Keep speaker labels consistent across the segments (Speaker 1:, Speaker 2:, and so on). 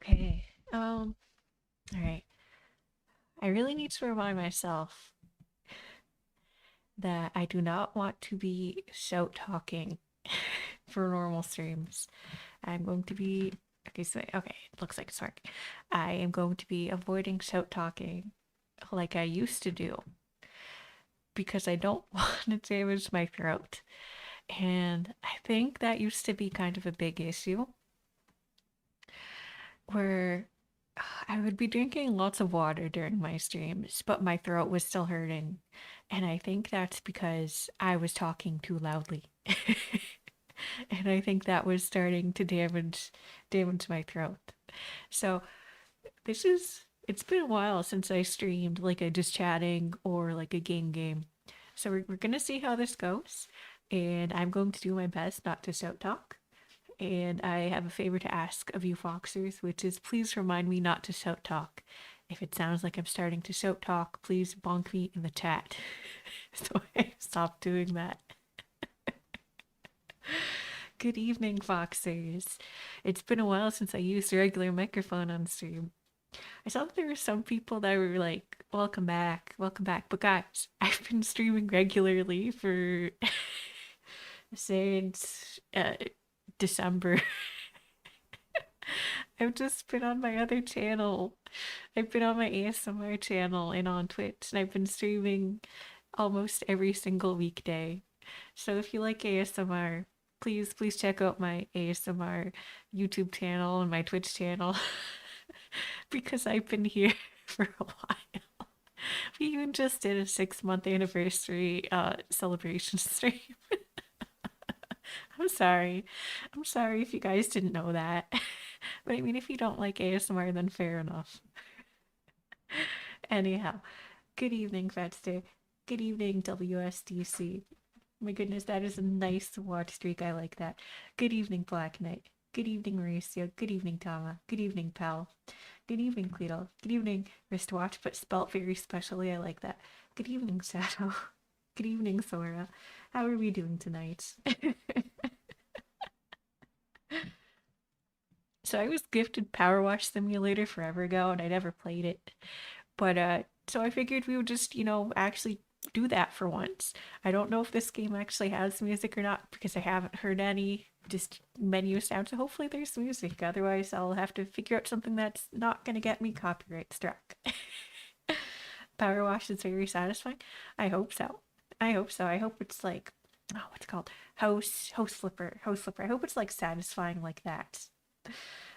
Speaker 1: Okay. All right. I really need to remind myself that I do not want to be shout talking for normal streams. I'm going to be okay. So okay, it looks like it's working. I am going to be avoiding shout talking like I used to do because I don't want to damage my throat. And I think that used to be kind of a big issue where I would be drinking lots of water during my streams, but my throat was still hurting. And I think that's because I was talking too loudly. And I think that was starting to damage my throat. So it's been a while since I streamed like a just chatting or like a game. So we're gonna see how this goes. And I'm going to do my best not to shout talk. And I have a favor to ask of you Foxers, which is please remind me not to shout talk. If it sounds like I'm starting to shout talk, please bonk me in the chat so I stop doing that. Good evening, Foxers. It's been a while since I used a regular microphone on stream. I saw that there were some people that were like, welcome back, welcome back. But guys, I've been streaming regularly for since December. I've just been on my other channel. I've been on my ASMR channel and on Twitch, and I've been streaming almost every single weekday. So if you like ASMR, please check out my ASMR YouTube channel and my Twitch channel because I've been here for a while. We even just did a 6 month anniversary celebration stream. I'm sorry. I'm sorry if you guys didn't know that. But I mean, if you don't like ASMR, then fair enough. Anyhow, good evening, Fatster. Good evening, WSDC. My goodness, that is a nice watch streak. I like that. Good evening, Black Knight. Good evening, Mauricio. Good evening, Tama. Good evening, Pal. Good evening, Cleedle. Good evening, Wristwatch, but spelt very specially. I like that. Good evening, Shadow. Good evening, Sora. How are we doing tonight? So I was gifted PowerWash Simulator forever ago and I never played it. But so I figured we would just, actually do that for once. I don't know if this game actually has music or not because I haven't heard any just menu sound. So hopefully there's music. Otherwise, I'll have to figure out something that's not going to get me copyright struck. Power wash is very satisfying. I hope so. I hope so. I hope it's like, oh, what's it called? Host flipper. I hope it's like satisfying like that.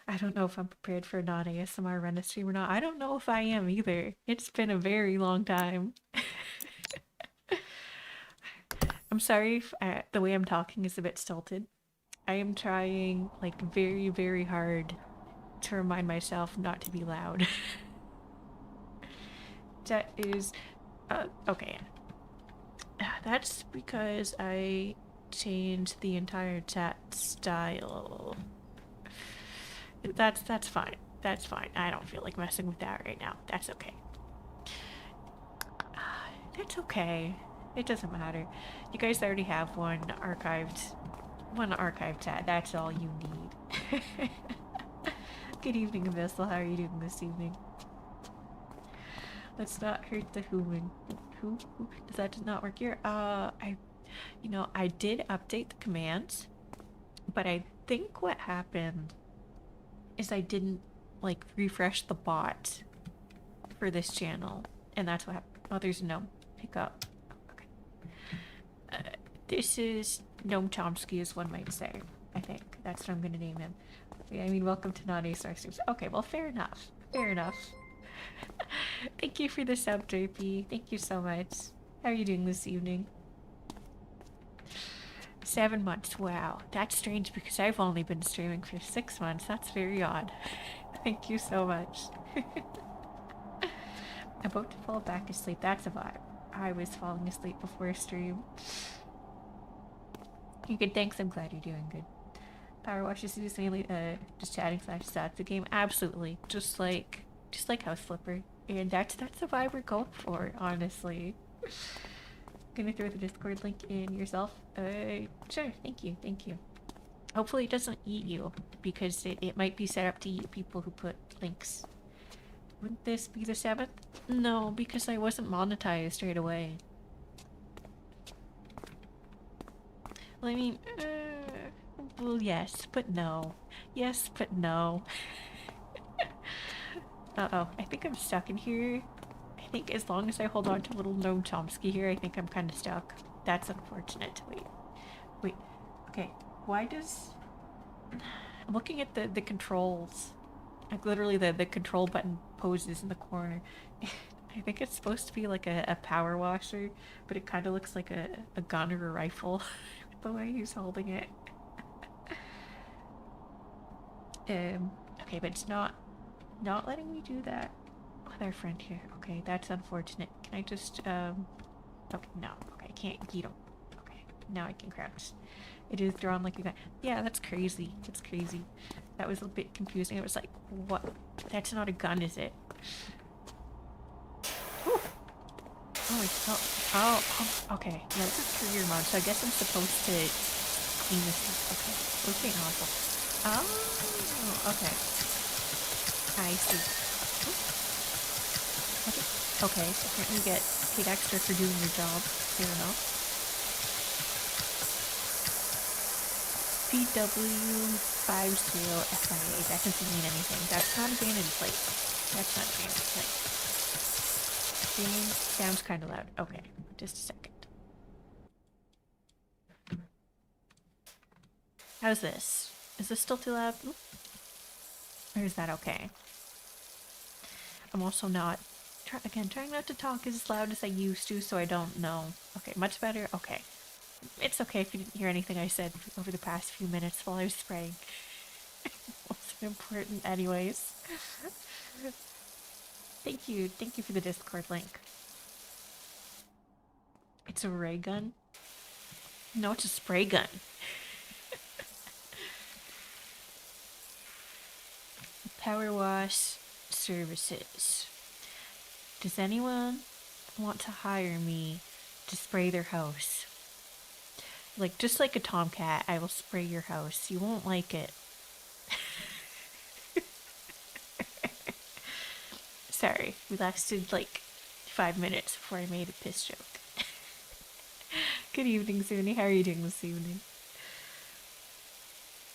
Speaker 1: I don't know if I'm prepared for a non ASMR Renna stream or not. I don't know if I am either. It's been a very long time. I'm sorry if the way I'm talking is a bit stilted. I am trying like very hard to remind myself not to be loud. That is okay. That's because I changed the entire chat style. That's fine. That's fine. I don't feel like messing with that right now. That's okay. That's okay. It doesn't matter. You guys already have one archived chat. That's all you need. Good evening, Abyssal. How are you doing this evening? Let's not hurt the human. Who? Does that not work here? I did update the commands, but I think what happened is I didn't like refresh the bot for this channel, and that's what happened. Oh, there's no pickup. Okay. This is Gnome Chomsky, as one might say. I think that's what I'm gonna name him. Yeah, I mean, welcome to non-ASR streams. Okay, well, fair enough. Fair enough. Thank you for the sub, JP. Thank you so much. How are you doing this evening? 7 months. Wow, that's strange because I've only been streaming for 6 months. That's very odd. Thank you so much. About to fall back asleep. That's a vibe. I was falling asleep before stream. You good? Thanks. I'm glad you're doing good. Power Wash is just mainly just chatting slash stats the game. Absolutely. Just like House Flipper. And that's the vibe we're going for, honestly. Gonna throw the Discord link in yourself. Sure. Thank you. Hopefully it doesn't eat you, because it might be set up to eat people who put links. Wouldn't this be the 7th? No, because I wasn't monetized right away. Well, I mean, well, yes, but no. Yes, but no. Uh-oh, I think I'm stuck in here. I think as long as I hold on to little Noam Chomsky here, I think I'm kind of stuck. That's unfortunate. Wait. Okay, why does... I'm looking at the controls. Like literally the control button poses in the corner. I think it's supposed to be like a power washer, but it kind of looks like a gun or a rifle the way he's holding it. Okay, but it's not letting me do that with our friend here. Okay, that's unfortunate. Can I just okay, no. Okay, I can't eat him. Okay, now I can crouch. It is drawn like a gun. Yeah, that's crazy. That's crazy. That was a bit confusing. It was like, what? That's not a gun, is it? Ooh. Oh, okay. Yeah, this is career mode, so I guess I'm supposed to clean this up. Okay, rotate nozzle. Oh, okay. I see. Okay, apparently you get paid extra for doing your job. Fair enough. PW50FIA. That doesn't mean anything. That's not a vanity plate. That's not a vanity plate. Ding. Sounds kind of loud. Okay, just a second. How's this? Is this still too loud? Or is that okay? I'm also not... trying not to talk as loud as I used to, so I don't know. Okay, much better? Okay. It's okay if you didn't hear anything I said over the past few minutes while I was spraying. It wasn't important anyways. Thank you for the Discord link. It's a ray gun? No, it's a spray gun. PowerWash services. Does anyone want to hire me to spray their house? Like, just like a tomcat, I will spray your house. You won't like it. Sorry, we lasted like 5 minutes before I made a piss joke. Good evening, Zuni. How are you doing this evening?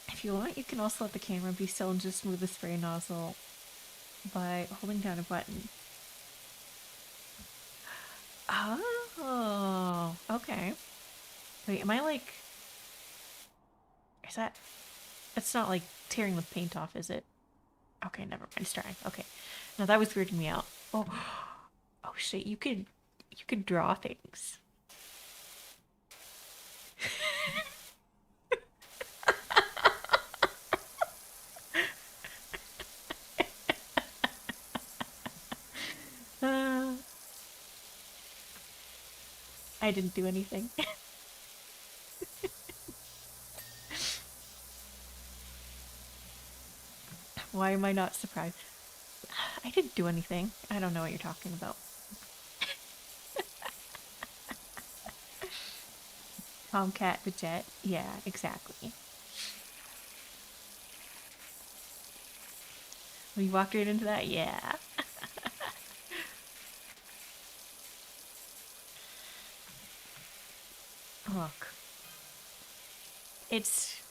Speaker 1: If you want, you can also let the camera be still and just move the spray nozzle by holding down a button. Oh, okay. Wait, am I like... Is that... It's not like tearing the paint off, is it? Okay, never mind. It's trying. Okay. No, that was weirding me out. Oh, oh shit! You could draw things. I didn't do anything. Why am I not surprised? I didn't do anything. I don't know what you're talking about. Tomcat the jet? Yeah, exactly. We walked right into that? Yeah. Look. It's...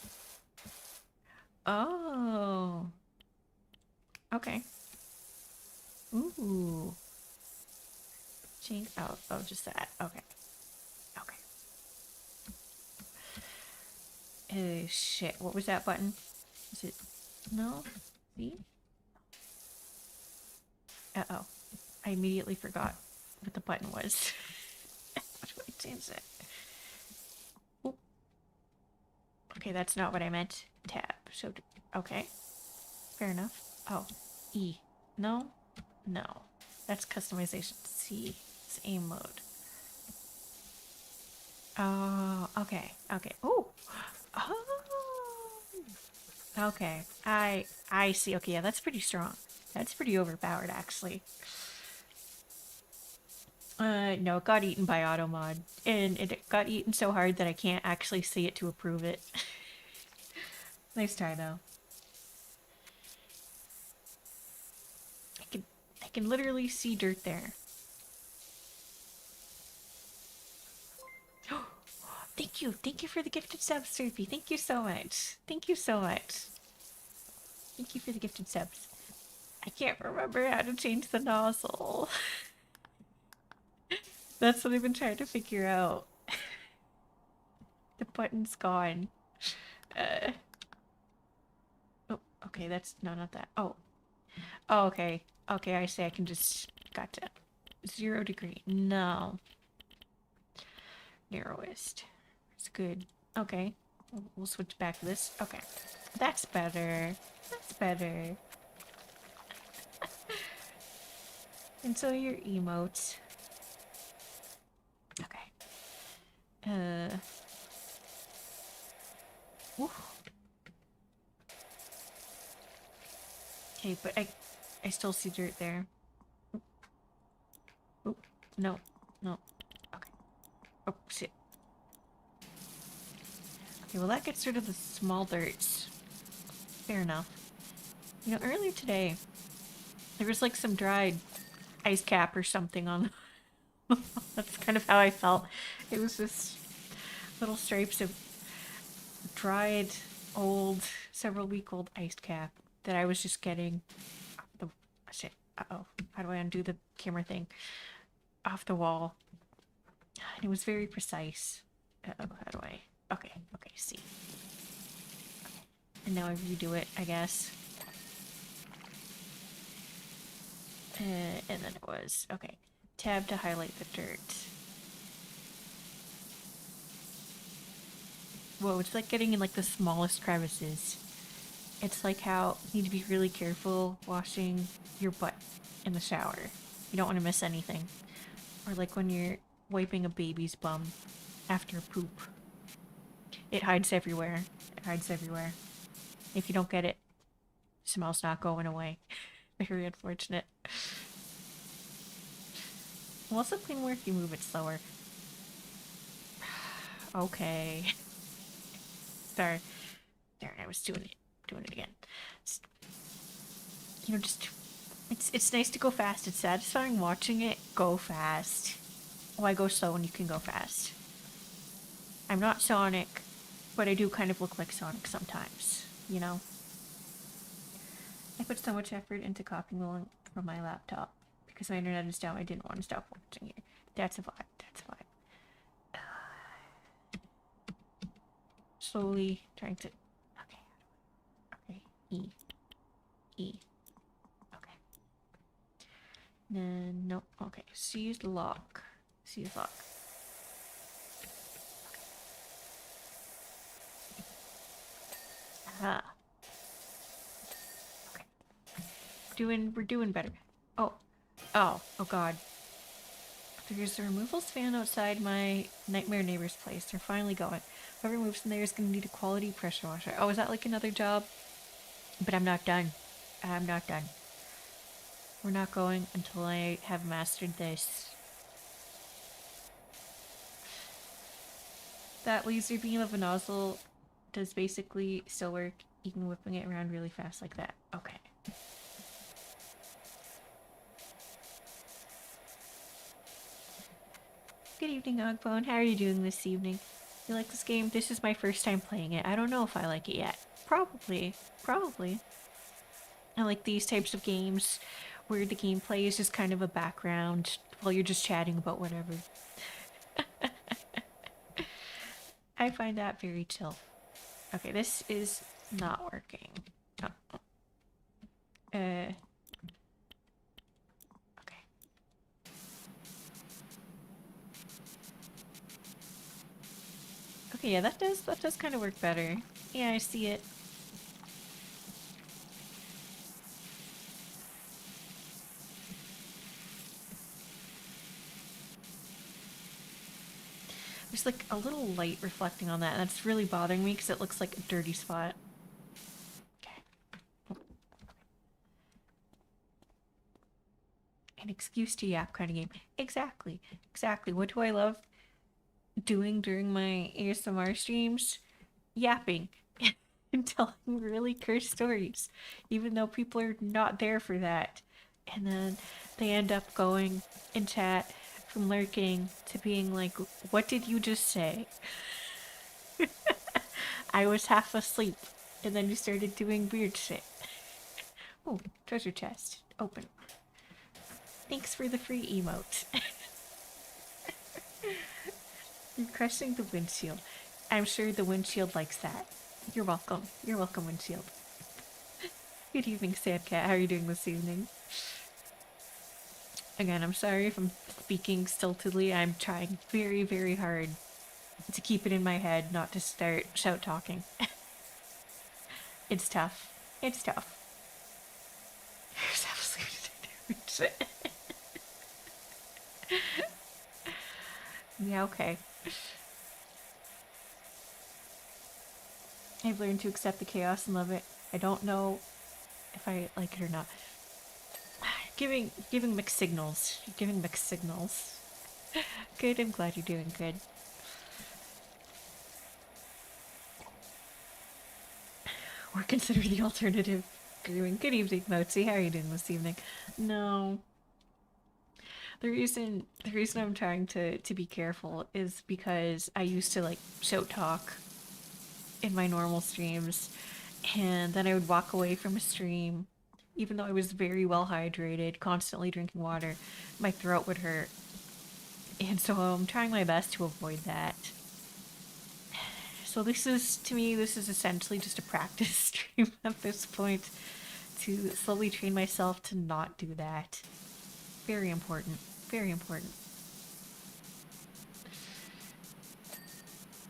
Speaker 1: Oh. Okay. Ooh. Change... Oh, just that. Okay. Okay. Shit. What was that button? Is it... No? See? Uh-oh. I immediately forgot what the button was. How do I change it? Oop. Okay, that's not what I meant. Tab. So, okay. Fair enough. Oh. E. No? No. That's customization. C. It's aim mode. Oh, okay. Okay. Oh! Oh! Okay. I see. Okay, yeah, that's pretty strong. That's pretty overpowered, actually. No, it got eaten by auto mod. And it got eaten so hard that I can't actually see it to approve it. Nice try though. I can literally see dirt there. Thank you for the gifted subs, Surfy. Thank you so much. Thank you so much. Thank you for the gifted subs. I can't remember how to change the nozzle. That's what I've been trying to figure out. The button's gone. Oh, okay, that's... No, not that. Oh. Oh, okay. Okay, I see. I can just... Gotcha. 0 degree. No. Narrowest. It's good. Okay. We'll switch back to this. Okay. That's better. That's better. And so your emotes. Okay. Woo. Okay, but I still see dirt there. Oh, no. No. Okay. Oh, shit. Okay, well that gets rid of the small dirts. Fair enough. You know, earlier today, there was like some dried ice cap or something on... That's kind of how I felt. It was just little stripes of dried, old, several-week-old iced cap that I was just getting off the... Shit. Uh-oh. How do I undo the camera thing? Off the wall. And it was very precise. Uh-oh. How do I... Okay. Okay. See. Okay. And now I redo it, I guess. And then it was... Okay. Tab to highlight the dirt. Whoa, it's like getting in like the smallest crevices. It's like how you need to be really careful washing your butt in the shower. You don't want to miss anything. Or like when you're wiping a baby's bum after a poop. It hides everywhere. It hides everywhere. If you don't get it, smell's not going away. Very unfortunate. Will also clean more if you move it slower. Okay. Sorry. There, I was doing it again. You know, just it's nice to go fast. It's satisfying watching it go fast. Why go slow when you can go fast? I'm not Sonic, but I do kind of look like Sonic sometimes, you know? I put so much effort into copying the link from my laptop. Because my internet is down, I didn't want to stop watching it. That's a vibe. That's a vibe. Slowly trying to... Okay. Okay. E. E. Okay. Then, no. Okay. Seized lock. Seized lock. Okay. Ah. Okay. We're doing better. Oh. Oh. Oh god. There's a removals fan outside my nightmare neighbor's place. They're finally going. Whoever moves in there is going to need a quality pressure washer. Oh, is that like another job? But I'm not done. I'm not done. We're not going until I have mastered this. That laser beam of a nozzle does basically still work, even whipping it around really fast like that. Okay. Good evening, Ogbone. How are you doing this evening? You like this game? This is my first time playing it. I don't know if I like it yet. Probably. Probably. I like these types of games where the gameplay is just kind of a background while you're just chatting about whatever. I find that very chill. Okay, this is not working. Oh. Okay. Okay, yeah, that does kind of work better. Yeah, I see it. There's like a little light reflecting on that, and that's really bothering me because it looks like a dirty spot. Okay. An excuse to yap kind of game. Exactly. Exactly. What do I love doing during my ASMR streams? Yapping. and telling really cursed stories, even though people are not there for that. And then they end up going in chat from lurking to being like, what did you just say? I was half asleep. And then you started doing weird shit. Oh, treasure chest. Open. Thanks for the free emote. You're crushing the windshield. I'm sure the windshield likes that. You're welcome. You're welcome, windshield. Good evening, Sandcat. How are you doing this evening? Again, I'm sorry if I'm speaking stiltedly. I'm trying very, very hard to keep it in my head, not to start shout talking. It's tough. It's tough. There's absolutely shit. Yeah, okay. I've learned to accept the chaos and love it. I don't know if I like it or not. Giving mixed signals. You're giving mixed signals. Good, I'm glad you're doing good. Or consider the alternative. Good evening, Mozi. How are you doing this evening? No. The reason I'm trying to be careful is because I used to like shout talk in my normal streams, and then I would walk away from a stream even though I was very well hydrated, constantly drinking water. My throat would hurt. And so I'm trying my best to avoid that. So this is, to me, this is essentially just a practice stream at this point, to slowly train myself to not do that. Very important. Very important.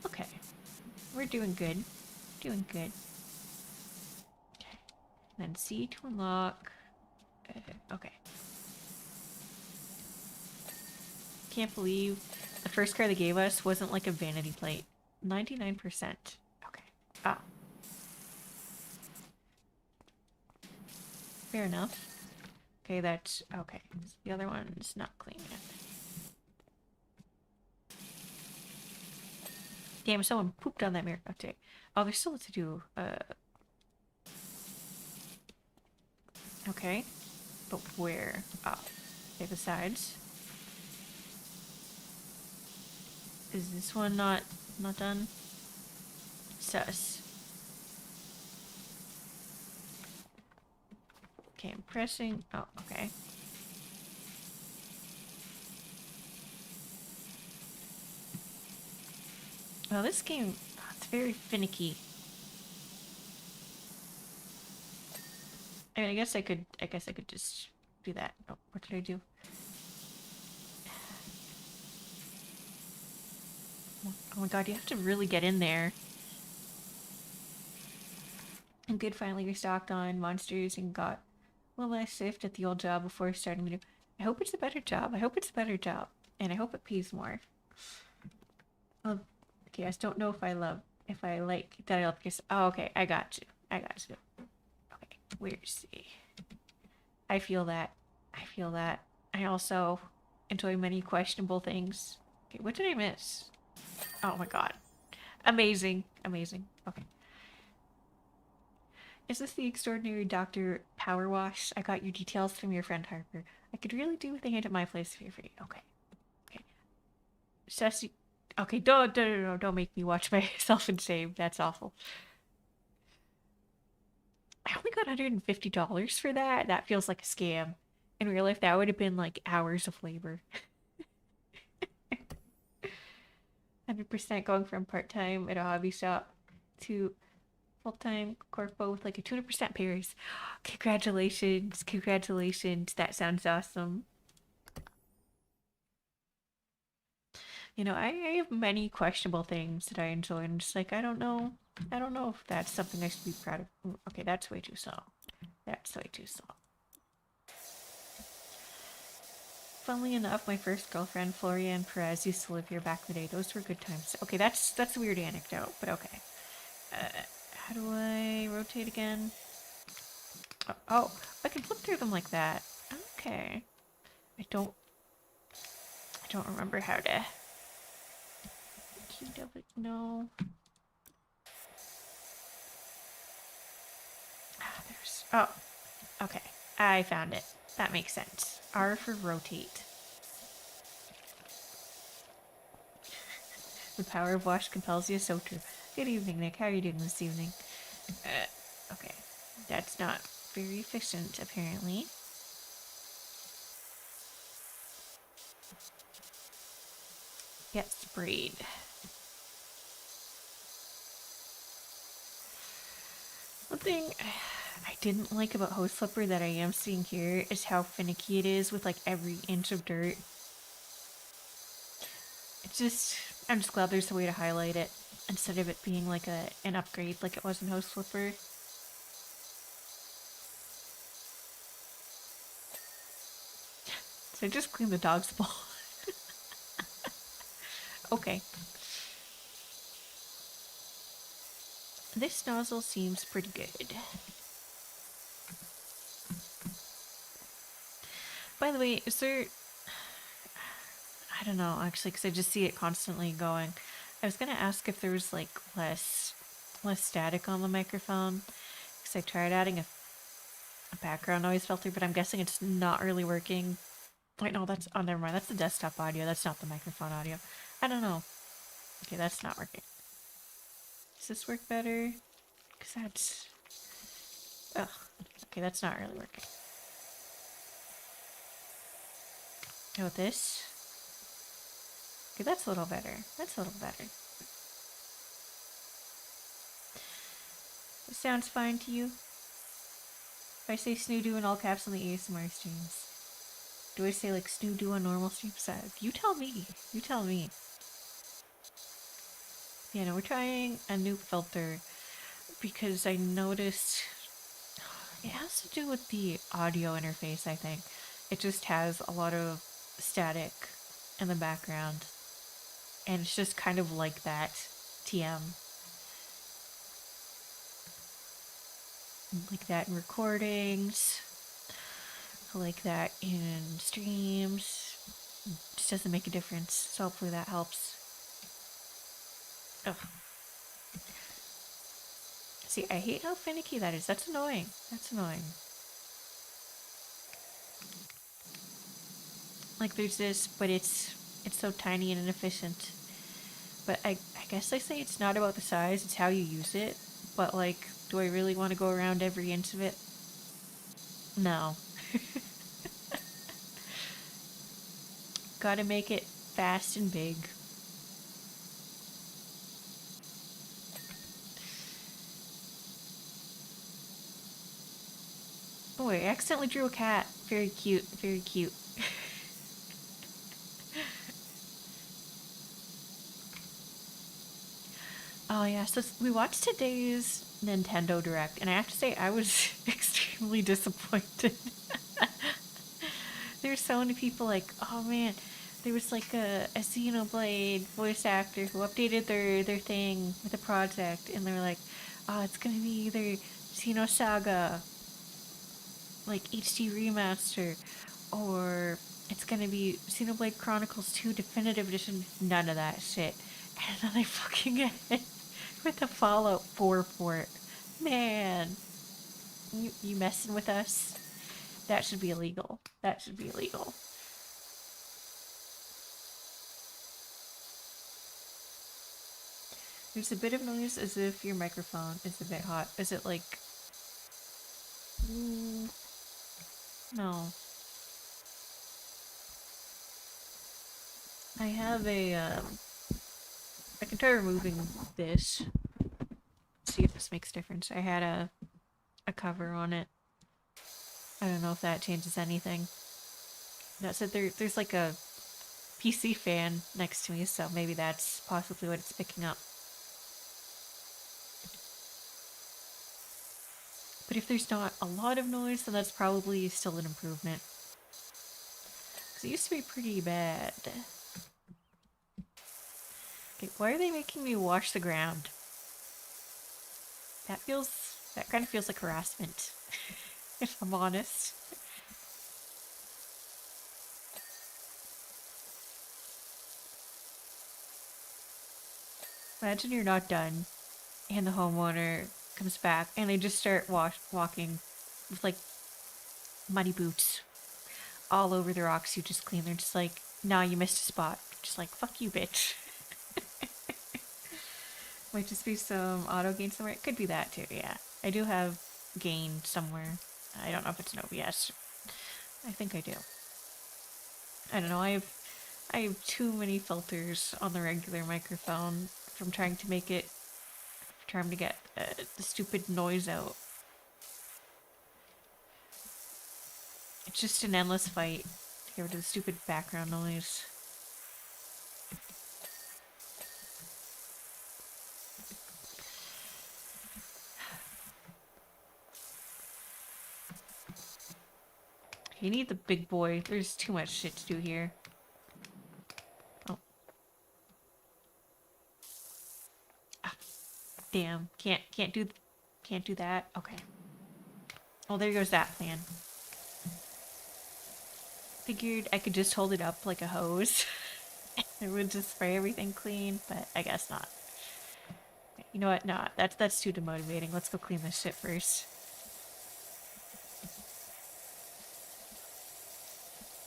Speaker 1: Okay. We're doing good. Doing good. Okay. Then C to unlock. Okay. Can't believe the first card they gave us wasn't like a vanity plate. 99%. Okay. Ah. Fair enough. Okay, that's okay. The other one's not clean yet. Damn, someone pooped on that mirror. Okay. Oh, there's still to do. Okay. But where? Oh. Okay, the sides. Is this one not done? Sus. Okay, I'm pressing. Oh, okay. Well, this game, it's very finicky. I mean, I guess I could just do that. Oh, what did I do? Oh my god, you have to really get in there. And good finally restocked on monsters and got one last shift at the old job before starting the new. I hope it's a better job. I hope it's a better job. And I hope it pays more. Oh, okay, I just don't know if I like that I love this. Oh, okay, I got you. I got you. Okay, where's the... I feel that. I feel that. I also enjoy many questionable things. Okay, what did I miss? Oh my god. Amazing. Amazing. Okay. Is this the extraordinary Dr. PowerWash? I got your details from your friend Harper. I could really do with a hand at my place for free. Okay. Okay. Sassy. Okay, don't make me watch myself in shame. That's awful. I only got $150 for that. That feels like a scam. In real life, that would have been like hours of labor. 100% going from part-time at a hobby shop to full-time corpo with like a 200% pay raise. Congratulations. Congratulations. That sounds awesome. You know, I have many questionable things that I enjoy, and just like, I don't know if that's something I should be proud of. Ooh, okay, that's way too slow. That's way too slow. Funnily enough, my first girlfriend, Florian Perez, used to live here back in the day. Those were good times. Okay, that's a weird anecdote, but okay. How do I rotate again? Oh, I can flip through them like that. Okay. I don't remember how to... QW, no. Oh, okay. I found it. That makes sense. R for rotate. The power of wash compels you, so true. Good evening, Nick. How are you doing this evening? Okay. That's not very efficient, apparently. Get sprayed. One thing I didn't like about Hose Flipper that I am seeing here is how finicky it is with like every inch of dirt. It's just, I'm just glad there's a way to highlight it instead of it being like an upgrade like it was in Hose Flipper. So I just cleaned the dog's bowl. Okay. This nozzle seems pretty good. By the way, is there... I don't know, actually, because I just see it constantly going. I was gonna ask if there was, like, less static on the microphone, because I tried adding a background noise filter, but I'm guessing it's not really working. Wait, no, that's... Oh, never mind. That's the desktop audio. That's not the microphone audio. I don't know. Okay, that's not working. Does this work better? Because that's... Ugh. Okay, that's not really working. How about this? Okay, that's a little better. That's a little better. This sounds fine to you? If I say Snoodoo in all caps on the ASMR streams, do I say like Snoodoo on normal streams? You tell me. You tell me. Yeah, no, we're trying a new filter because I noticed it has to do with the audio interface, I think. It just has a lot of static in the background. And it's just kind of like that. TM. Like that in recordings. Like that in streams. It just doesn't make a difference. So hopefully that helps. Ugh. See, I hate how finicky that is. That's annoying. That's annoying. Like there's this, but it's so tiny and inefficient. But I guess I say it's not about the size, it's how you use it. But like, do I really want to go around every inch of it? No. Gotta make it fast and big. Oh wait, I accidentally drew a cat. Very cute, very cute. Oh yeah, so we watched today's Nintendo Direct, and I have to say I was extremely disappointed. There's so many people like, oh man, there was like a Xenoblade voice actor who updated their thing with a project, and they were like, oh, it's gonna be either Xenosaga, like HD remaster, or it's gonna be Xenoblade Chronicles 2 Definitive Edition. None of that shit. And then they fucking get it with the Fallout 4 port. Man, you messing with us? That should be illegal. That should be illegal. There's a bit of noise as if your microphone is a bit hot. Is it like... no. I have a, I can try removing this. See if this makes a difference. I had a cover on it. I don't know if that changes anything. That said, there's like a PC fan next to me, so maybe that's possibly what it's picking up. But if there's not a lot of noise, then that's probably still an improvement. Because it used to be pretty bad. Okay, why are they making me wash the ground? That kind of feels like harassment, if I'm honest. Imagine you're not done, and the homeowner comes back, and they just start walking with like muddy boots all over the rocks you just clean. They're just like, nah, you missed a spot. Just like, fuck you, bitch. Might just be some auto gain somewhere. It could be that too, yeah. I do have gain somewhere. I don't know if it's an OBS. I think I do. I don't know, I have too many filters on the regular microphone from trying to make it, trying to get the stupid noise out. It's just an endless fight to get rid of the stupid background noise. You need the big boy. There's too much shit to do here. Oh. Ah, damn. Can't do that. Okay. Oh, there goes that plan. Figured I could just hold it up like a hose. It would just spray everything clean, but I guess not. You know what? No, that's too demotivating. Let's go clean this shit first.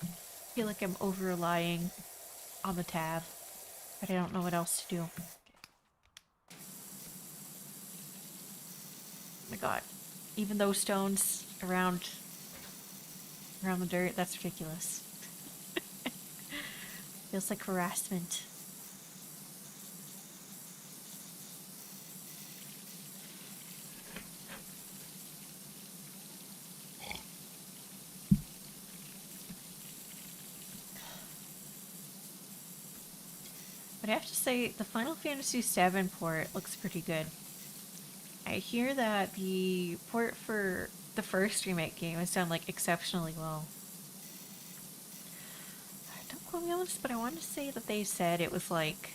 Speaker 1: I feel like I'm over-relying on the tab, but I don't know what else to do. Oh my god. Even those stones around the dirt, that's ridiculous. Feels like harassment. But I have to say, the Final Fantasy VII port looks pretty good. I hear that the port for the first remake game has done like exceptionally well. Don't quote me on this, but I want to say that they said it was like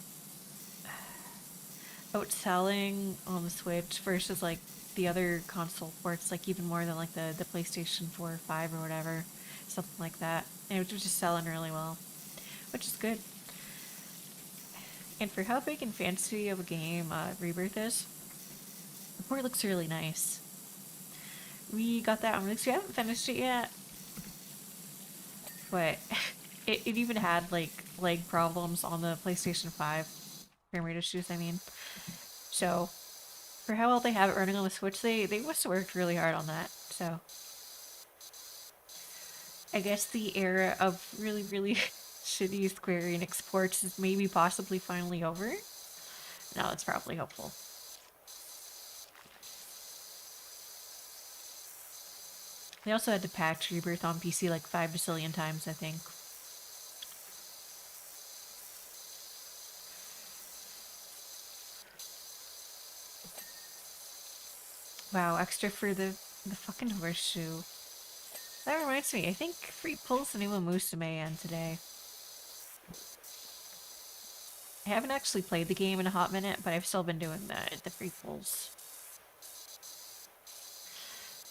Speaker 1: outselling on the Switch versus like the other console ports, like even more than like the PlayStation 4 or 5 or whatever, something like that. And it was just selling really well, which is good. And for how big and fancy of a game Rebirth is, the port looks really nice. We got that on release. We haven't finished it yet, but it even had like lag problems on the PlayStation 5. Frame rate issues, I mean. So, for how well they have it running on the Switch, they must have worked really hard on that. So, I guess the era of really, really shitty Square Enix ports is maybe possibly finally over. No, that's probably hopeful. They also had to patch Rebirth on PC like 5 bazillion times, I think. Wow, extra for the fucking horseshoe. That reminds me, I think Free pulls the new Musume in today. I haven't actually played the game in a hot minute, but I've still been doing the free pulls.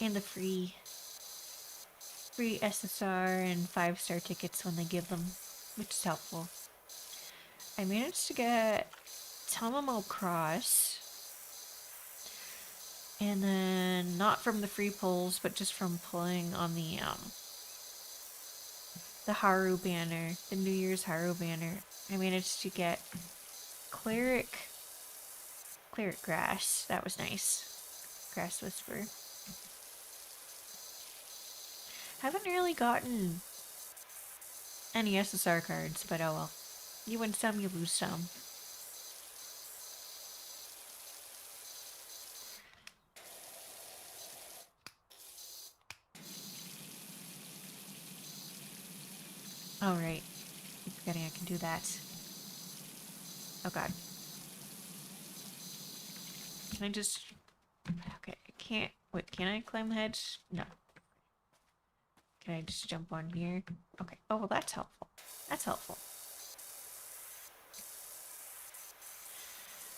Speaker 1: And the free SSR and 5-star tickets when they give them, which is helpful. I managed to get Tamamo Cross, and then not from the free pulls, but just from pulling on the Haru banner, the New Year's Haru banner. I managed to get Cleric Grass. That was nice. Grass Whisper. Haven't really gotten any SSR cards, but oh well. You win some, you lose some. Oh right. I'm forgetting I can do that. Oh god. Can I just... Okay, I can't... Wait, can I climb the hedge? No. Can I just jump on here? Okay. Oh, well that's helpful. That's helpful.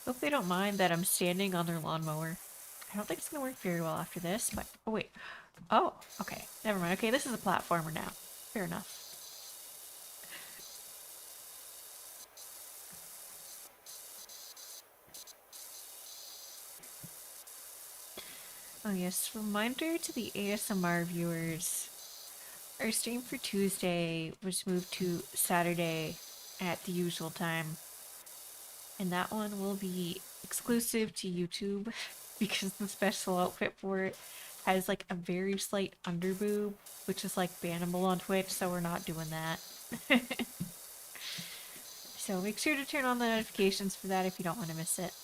Speaker 1: Hope they don't mind that I'm standing on their lawnmower. I don't think it's gonna work very well after this, but... Oh, wait. Oh, okay. Never mind. Okay, this is a platformer now. Fair enough. Oh Oh yes, reminder to the ASMR viewers. Our stream for Tuesday was moved to Saturday at the usual time. And that one will be exclusive to YouTube because the special outfit for it has like a very slight underboob, which is like bannable on Twitch, so we're not doing that. So make sure to turn on the notifications for that if you don't want to miss it.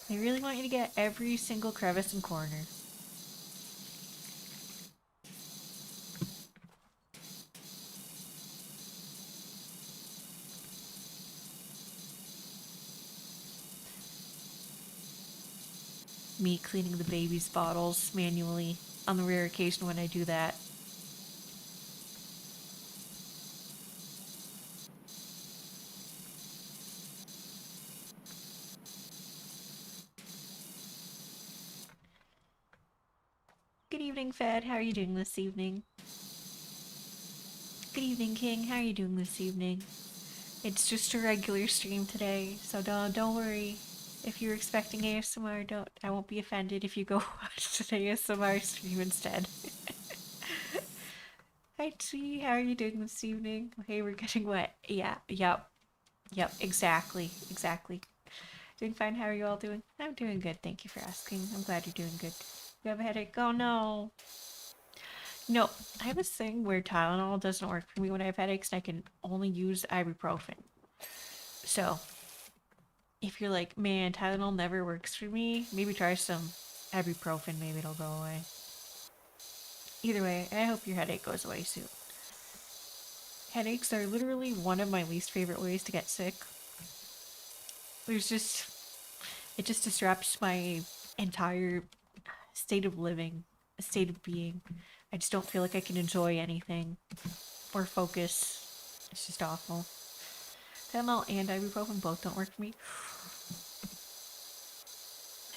Speaker 1: They really want you to get every single crevice and corner. Me cleaning the baby's bottles manually on the rare occasion when I do that. Good evening, Fed. How are you doing this evening? Good evening, King. How are you doing this evening? It's just a regular stream today, so don't worry. If you're expecting ASMR, I won't be offended if you go watch an ASMR stream instead. Hi Chi, how are you doing this evening? Hey, we're getting wet. Yeah, yep, exactly. Doing fine, how are you all doing? I'm doing good, thank you for asking. I'm glad you're doing good. You have a headache? Oh no. No, I have this thing where Tylenol doesn't work for me when I have headaches and I can only use ibuprofen. So, if you're like, man, Tylenol never works for me, maybe try some ibuprofen, maybe it'll go away. Either way, I hope your headache goes away soon. Headaches are literally one of my least favorite ways to get sick. There's just, it just disrupts my entire state of living, state of being. I just don't feel like I can enjoy anything or focus. It's just awful. Tylenol and ibuprofen both don't work for me.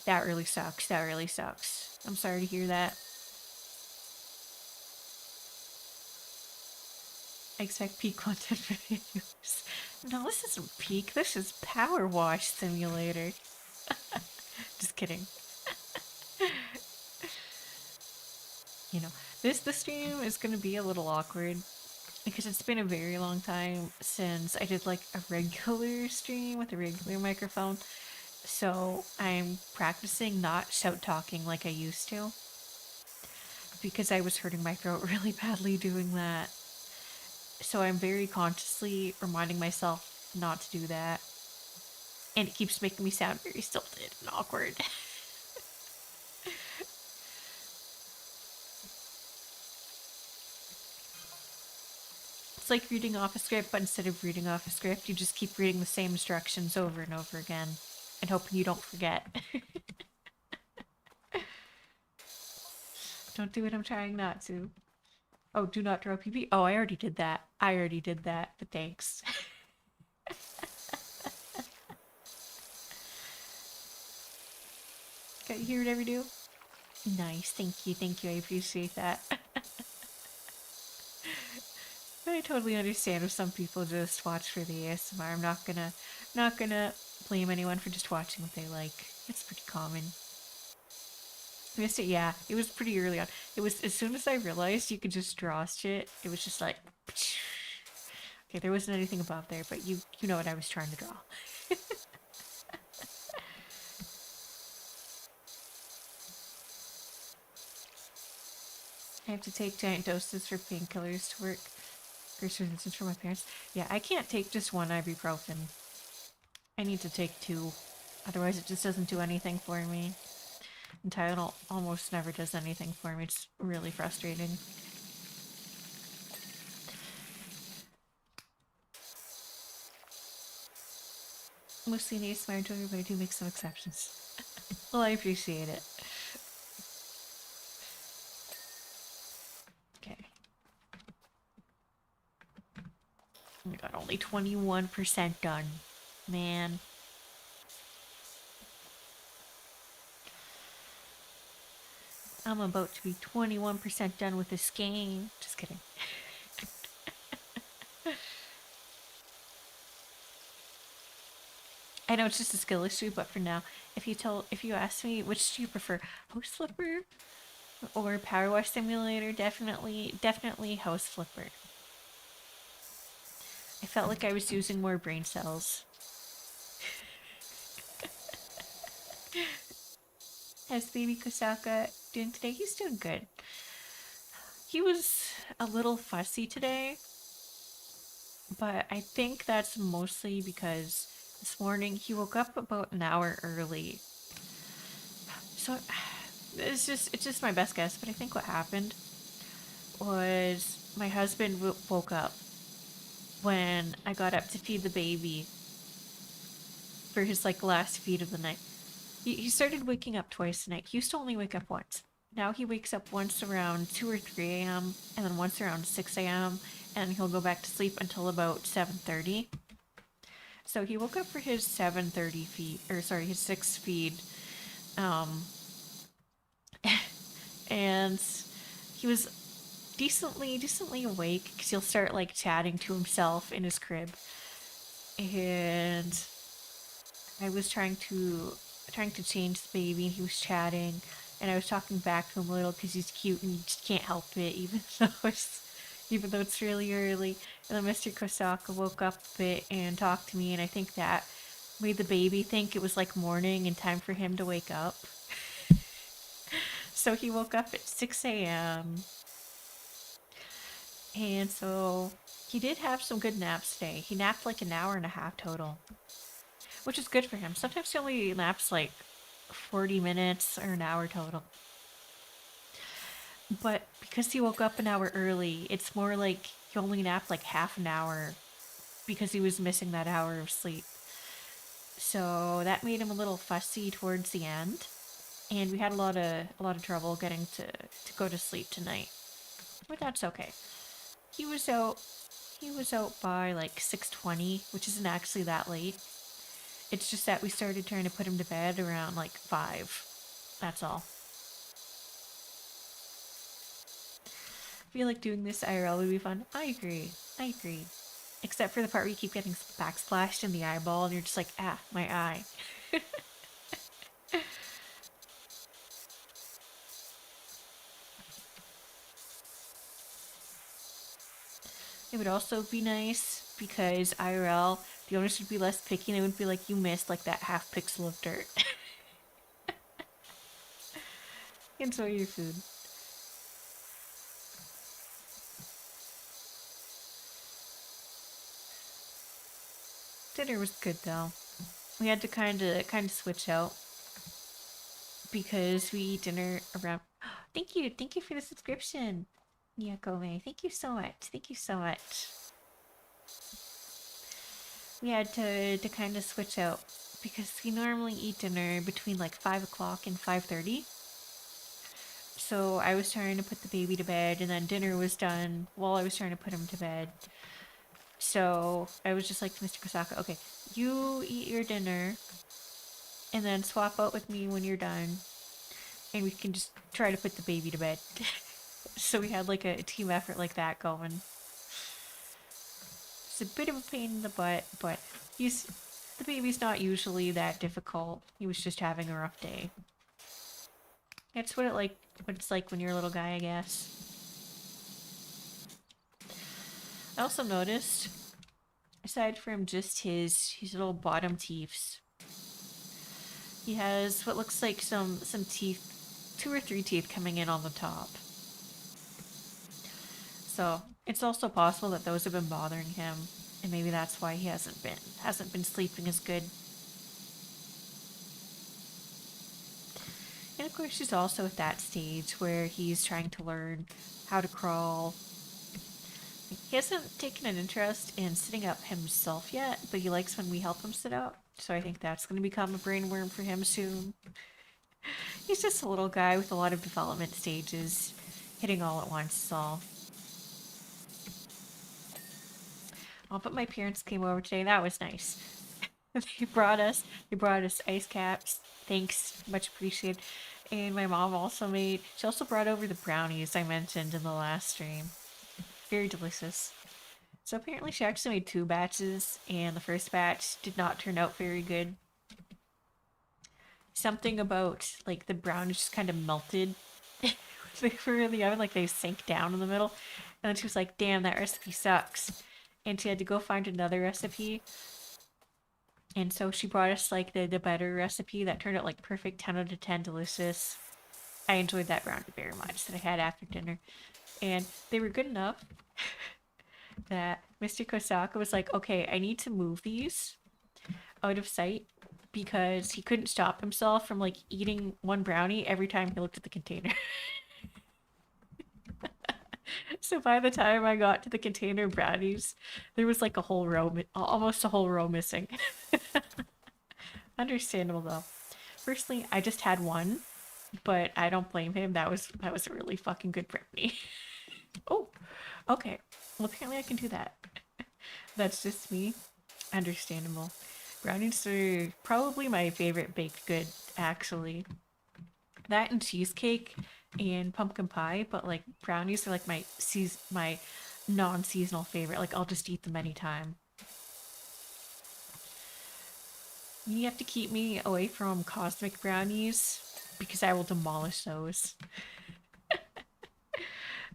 Speaker 1: That really sucks. That really sucks. I'm sorry to hear that. I expect peak content videos. No, this isn't peak. This is PowerWash Simulator. Just kidding. You know, this stream is gonna be a little awkward because it's been a very long time since I did like a regular stream with a regular microphone. So I'm practicing not shout talking like I used to because I was hurting my throat really badly doing that. So I'm very consciously reminding myself not to do that. And it keeps making me sound very stilted and awkward. It's like reading off a script, but instead of reading off a script, you just keep reading the same instructions over and over again and hoping you don't forget. Don't do it, I'm trying not to. Oh, do not throw PP. Oh, I already did that. But thanks. Got you hear what I do? Nice, thank you, I appreciate that. I totally understand if some people just watch for the ASMR. I'm not gonna blame anyone for just watching what they like. It's pretty common. I missed it, yeah. It was pretty early on. It was as soon as I realized you could just draw shit, it was just like okay, there wasn't anything above there, but you know what I was trying to draw. I have to take giant doses for painkillers to work. For instance, for my parents. Yeah, I can't take just one ibuprofen. I need to take two. Otherwise it just doesn't do anything for me. And Tylenol almost never does anything for me. It's really frustrating. Mostly an ASMR enjoyer, but I do make some exceptions. Well, I appreciate it. Okay. Oh my god, only 21% done. Man. I'm about to be 21% done with this game. Just kidding. I know it's just a skill issue, but for now, if you ask me which do you prefer, House Flipper or PowerWash Simulator, definitely House Flipper. I felt like I was using more brain cells. How's baby Kosaka doing today? He's doing good. He was a little fussy today, but I think that's mostly because this morning he woke up about an hour early. So it's just my best guess, but I think what happened was my husband woke up when I got up to feed the baby for his like last feed of the night. He started waking up twice a night. He used to only wake up once. Now he wakes up once around 2 or 3 a.m. and then once around 6 a.m. and he'll go back to sleep until about 7:30. So he woke up for his 7:30 feed, or sorry, his 6 feed. Um, and he was decently awake because he'll start like chatting to himself in his crib. And I was trying to change the baby, and he was chatting, and I was talking back to him a little because he's cute and you just can't help it, even though it's really early. And then Mr. Kosaka woke up a bit and talked to me, and I think that made the baby think it was like morning and time for him to wake up. So he woke up at 6 a.m. And so he did have some good naps today. He napped like an hour and a half total, which is good for him. Sometimes he only naps like 40 minutes or an hour total. But because he woke up an hour early, it's more like he only napped like half an hour because he was missing that hour of sleep. So that made him a little fussy towards the end, and we had a lot of trouble getting to go to sleep tonight. But that's okay. He was out by like 6:20, which isn't actually that late. It's just that we started trying to put him to bed around like 5. That's all. I feel like doing this IRL would be fun. I agree. Except for the part where you keep getting backsplashed in the eyeball and you're just like, ah, my eye. It would also be nice because IRL, the owners would be less picky and it would be like you missed like that half pixel of dirt. Enjoy your food. Dinner was good though. We had to kind of switch out because we eat dinner around. Thank you for the subscription, Yakome. Thank you so much. We had to kind of switch out because we normally eat dinner between like 5 o'clock and 5:30. So I was trying to put the baby to bed, and then dinner was done while I was trying to put him to bed. So I was just like to Mr. Kosaka, okay, you eat your dinner, and then swap out with me when you're done, and we can just try to put the baby to bed. So we had like a team effort like that going. It's a bit of a pain in the butt, but the baby's not usually that difficult. He was just having a rough day. That's what it's like when you're a little guy, I guess. I also noticed, aside from just his little bottom teeth, he has what looks like some teeth, 2 or 3 teeth coming in on the top. So it's also possible that those have been bothering him, and maybe that's why he hasn't been sleeping as good. And of course, he's also at that stage where he's trying to learn how to crawl. He hasn't taken an interest in sitting up himself yet, but he likes when we help him sit up. So I think that's going to become a brain worm for him soon. He's just a little guy with a lot of development stages hitting all at once, so. Oh, but my parents came over today. That was nice. They brought us ice caps. Thanks, much appreciated. And my mom she also brought over the brownies I mentioned in the last stream. Very delicious. So apparently she actually made 2 batches, and the first batch did not turn out very good. Something about like the brownies just kind of melted they were in the oven, like they sank down in the middle. And then she was like, damn, that recipe sucks. And she had to go find another recipe. And so she brought us like the better recipe that turned out like perfect, 10 out of 10, delicious. I enjoyed that brownie very much that I had after dinner. And they were good enough that Mr. Kosaka was like, okay, I need to move these out of sight because he couldn't stop himself from like eating one brownie every time he looked at the container. So by the time I got to the container of brownies, there was like a whole row, almost a whole row missing. Understandable though. Firstly, I just had one, but I don't blame him. That was a really fucking good brownie. Oh, okay. Well, apparently I can do that. That's just me. Understandable. Brownies are probably my favorite baked good, actually. That and cheesecake and pumpkin pie, but like brownies are like my non-seasonal favorite. Like I'll just eat them anytime. You have to keep me away from cosmic brownies because I will demolish those.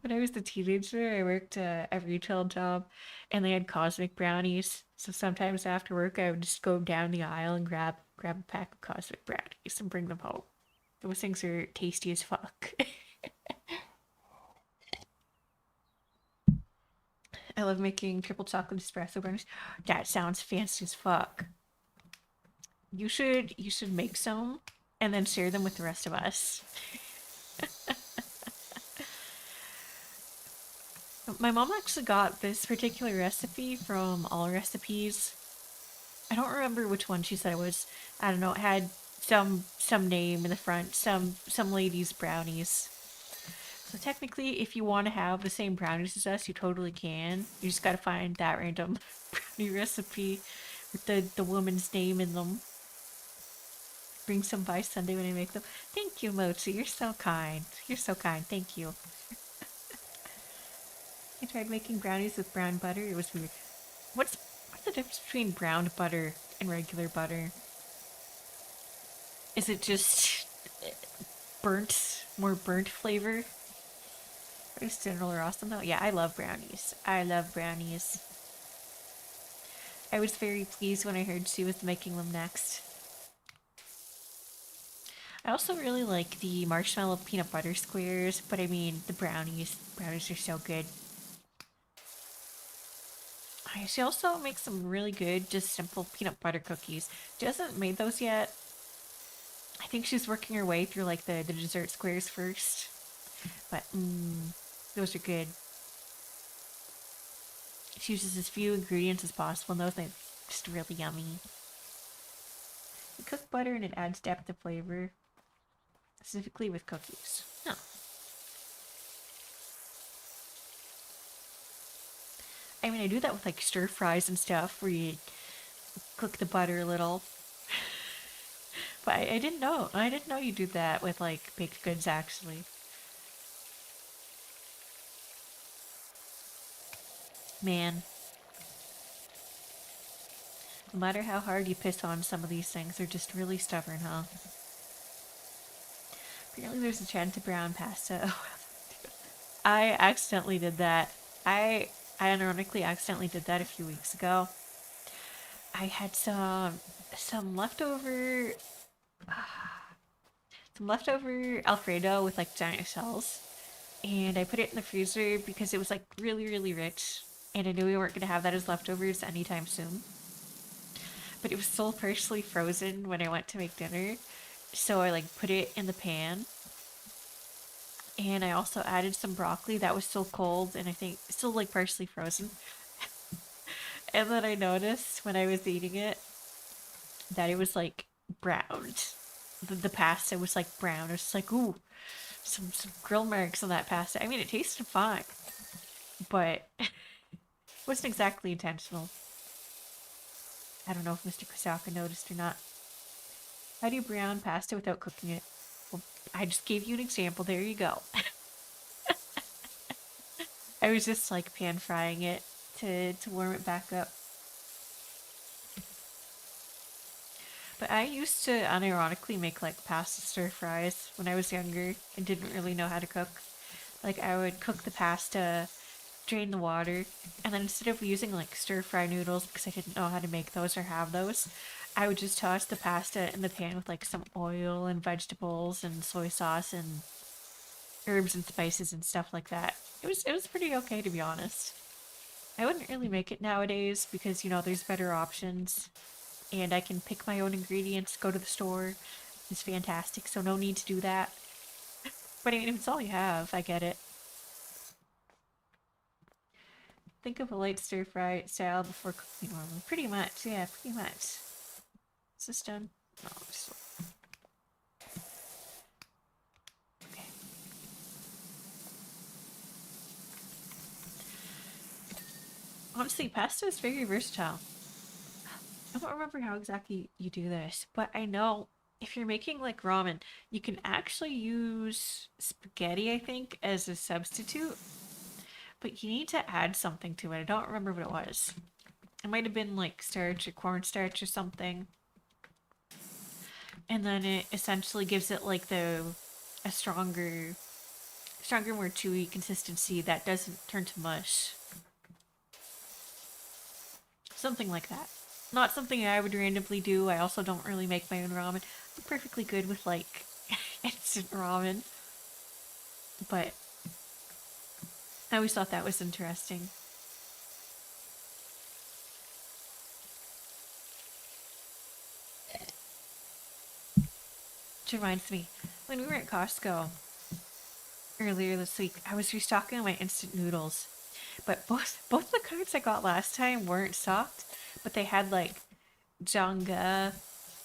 Speaker 1: When I was a teenager, I worked a retail job and they had cosmic brownies. So sometimes after work, I would just go down the aisle and grab a pack of cosmic brownies and bring them home. Those things are tasty as fuck. I love making triple chocolate espresso brownies. That sounds fancy as fuck. You should make some and then share them with the rest of us. My mom actually got this particular recipe from All Recipes. I don't remember which one she said it was. I don't know. It had some name in the front. Some lady's brownies. So technically, if you want to have the same brownies as us, you totally can. You just gotta find that random brownie recipe with the woman's name in them. Bring some by Sunday when I make them. Thank you, Mochi. You're so kind. You're so kind. Thank you. I tried making brownies with brown butter. It was weird. What's the difference between brown butter and regular butter? Is it just more burnt flavor? It's general or awesome though. Yeah, I love brownies. I love brownies. I was very pleased when I heard she was making them next. I also really like the marshmallow peanut butter squares, but I mean the brownies are so good. She also makes some really good, just simple peanut butter cookies. She hasn't made those yet. I think she's working her way through like the dessert squares first. But those are good. She uses as few ingredients as possible, and those are just really yummy. You cook butter and it adds depth of flavor, specifically with cookies. Oh. I mean, I do that with like stir fries and stuff, where you cook the butter a little. But I didn't know. I didn't know you do that with like baked goods, actually. Man, no matter how hard you piss on some of these things, they're just really stubborn, huh? Apparently there's a trend to brown pasta. I accidentally did that. I ironically accidentally did that a few weeks ago. I had some leftover Alfredo with like giant shells, and I put it in the freezer because it was like really really rich, and I knew we weren't gonna have that as leftovers anytime soon. But it was still partially frozen when I went to make dinner, so I like put it in the pan, and I also added some broccoli that was still cold and I think still like partially frozen. And then I noticed when I was eating it that it was like browned. The pasta was like brown. It was like, ooh, some grill marks on that pasta. I mean, it tasted fine, but it wasn't exactly intentional. I don't know if Mr. Kosaka noticed or not. How do you brown pasta without cooking it? Well, I just gave you an example. There you go. I was just like pan frying it. to warm it back up. But I used to unironically make like pasta stir fries when I was younger and didn't really know how to cook. Like I would cook the pasta, drain the water, and then instead of using like stir fry noodles because I didn't know how to make those or have those, I would just toss the pasta in the pan with like some oil and vegetables and soy sauce and herbs and spices and stuff like that. It was pretty okay, to be honest. I wouldn't really make it nowadays because you know there's better options and I can pick my own ingredients, go to the store. It's fantastic, so no need to do that. But I mean, if it's all you have, I get it. Think of a light stir fry style before cooking normally. Pretty much, yeah, pretty much. Is this done? No, just... okay. Honestly, pasta is very versatile. I don't remember how exactly you do this, but I know if you're making like ramen, you can actually use spaghetti, I think, as a substitute, but you need to add something to it. I don't remember what it was. It might have been like starch or cornstarch or something. And then it essentially gives it like a stronger, more chewy consistency that doesn't turn to mush. Something like that. Not something I would randomly do. I also don't really make my own ramen. I'm perfectly good with like instant ramen. But I always thought that was interesting. Which reminds me, when we were at Costco earlier this week, I was restocking my instant noodles. But both the cards I got last time weren't stocked, but they had like Janga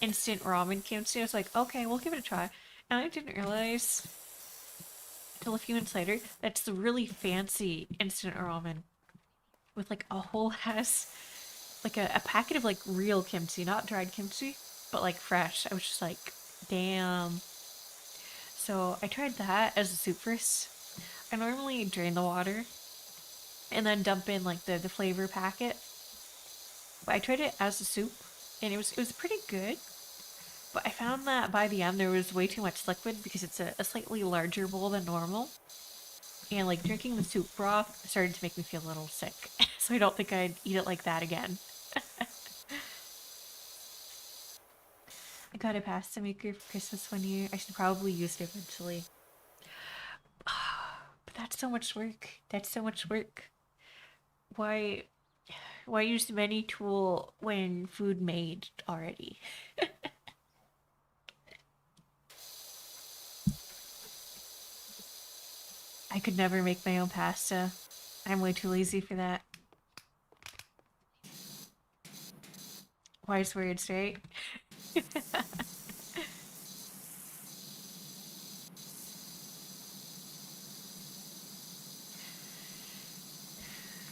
Speaker 1: instant ramen kimchi. I was like, okay, we'll give it a try. And I didn't realize until a few minutes later that's the really fancy instant ramen with like a whole ass, like a packet of like real kimchi, not dried kimchi, but like fresh. I was just like, damn. So I tried that as a soup first. I normally drain the water and then dump in like the flavor packet. But I tried it as a soup and it was pretty good. But I found that by the end there was way too much liquid because it's a slightly larger bowl than normal. And like drinking the soup broth started to make me feel a little sick. So I don't think I'd eat it like that again. I got a pasta maker for Christmas one year. I should probably use it eventually. But that's so much work. That's so much work. Why why use the many tool when food made already? I could never make my own pasta. I'm way too lazy for that. Wise words, right?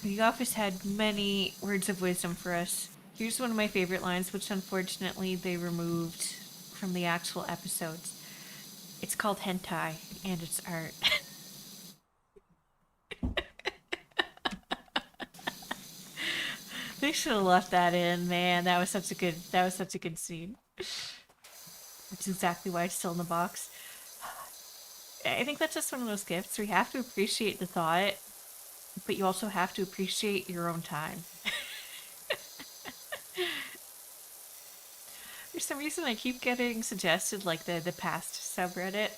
Speaker 1: The Office had many words of wisdom for us. Here's one of my favorite lines, which unfortunately they removed from the actual episodes. It's called hentai, and it's art. They should have left that in, man. That was such a good scene. Which is exactly why it's still in the box. I think that's just one of those gifts where you have to appreciate the thought, but you also have to appreciate your own time. For some reason, I keep getting suggested like the past subreddit,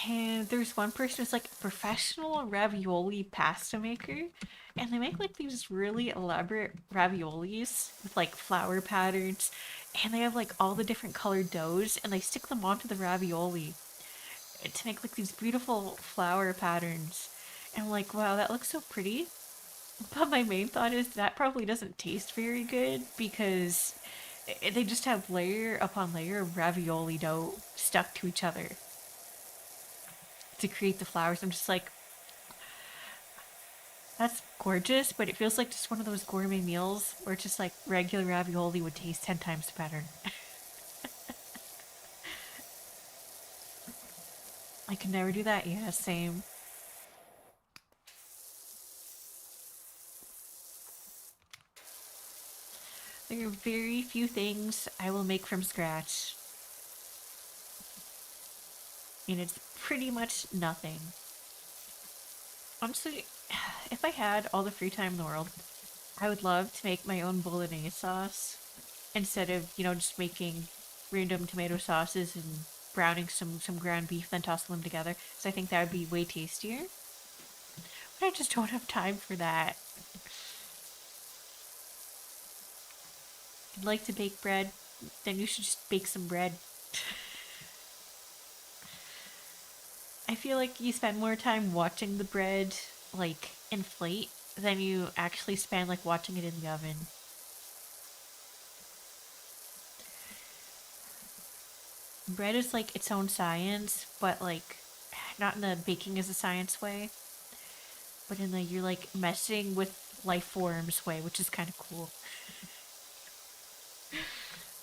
Speaker 1: and there's one person who's like a professional ravioli pasta maker, and they make like these really elaborate raviolis with like flower patterns, and they have like all the different colored doughs, and they stick them onto the ravioli to make like these beautiful flower patterns. And I'm like, wow, that looks so pretty. But my main thought is that probably doesn't taste very good because they just have layer upon layer of ravioli dough stuck to each other to create the flowers. I'm just like, that's gorgeous, but it feels like just one of those gourmet meals where it's just like regular ravioli would taste 10 times better. I could never do that. Yeah, same. There are very few things I will make from scratch. And it's pretty much nothing. Honestly, if I had all the free time in the world, I would love to make my own bolognese sauce instead of, just making random tomato sauces and browning some ground beef, then tossing them together. So I think that would be way tastier. But I just don't have time for that. If you'd like to bake bread, then you should just bake some bread. I feel like you spend more time watching the bread, like, inflate than you actually spend, like, watching it in the oven. Bread is, like, its own science, but, like, not in the baking as a science way, but in the you're, like, messing with life forms way, which is kind of cool.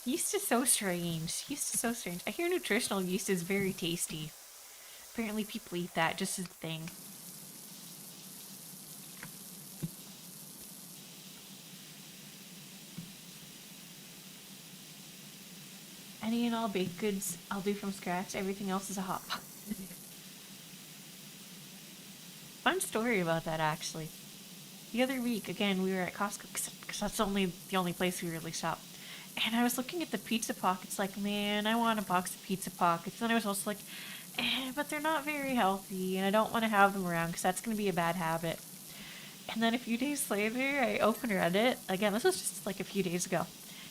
Speaker 1: Yeast is so strange. Yeast is so strange. I hear nutritional yeast is very tasty. Apparently people eat that just as a thing. Any and all baked goods I'll do from scratch. Everything else is a hop. Fun story about that, actually. The other week, again, we were at Costco because that's the only place we really shop. And I was looking at the pizza pockets, like, man, I want a box of pizza pockets. And I was also like, but they're not very healthy, and I don't want to have them around because that's going to be a bad habit. And then a few days later, I opened Reddit. Again, this was just like a few days ago.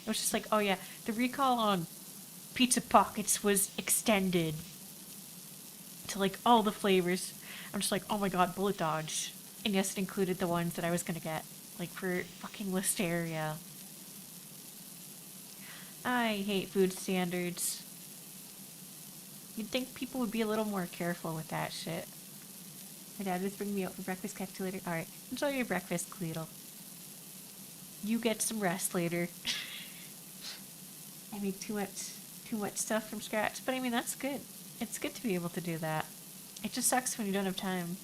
Speaker 1: It was just like, oh yeah, the recall on pizza pockets was extended to like all the flavors. I'm just like, oh my god, bullet dodge. And yes, it included the ones that I was gonna get, like for fucking Listeria. I hate food standards. You'd think people would be a little more careful with that shit. My dad was bringing me out for breakfast. Catch you later. Alright, enjoy your breakfast, Cleedle. You get some rest later. I make too much stuff from scratch, but I mean that's good. It's good to be able to do that. It just sucks when you don't have time.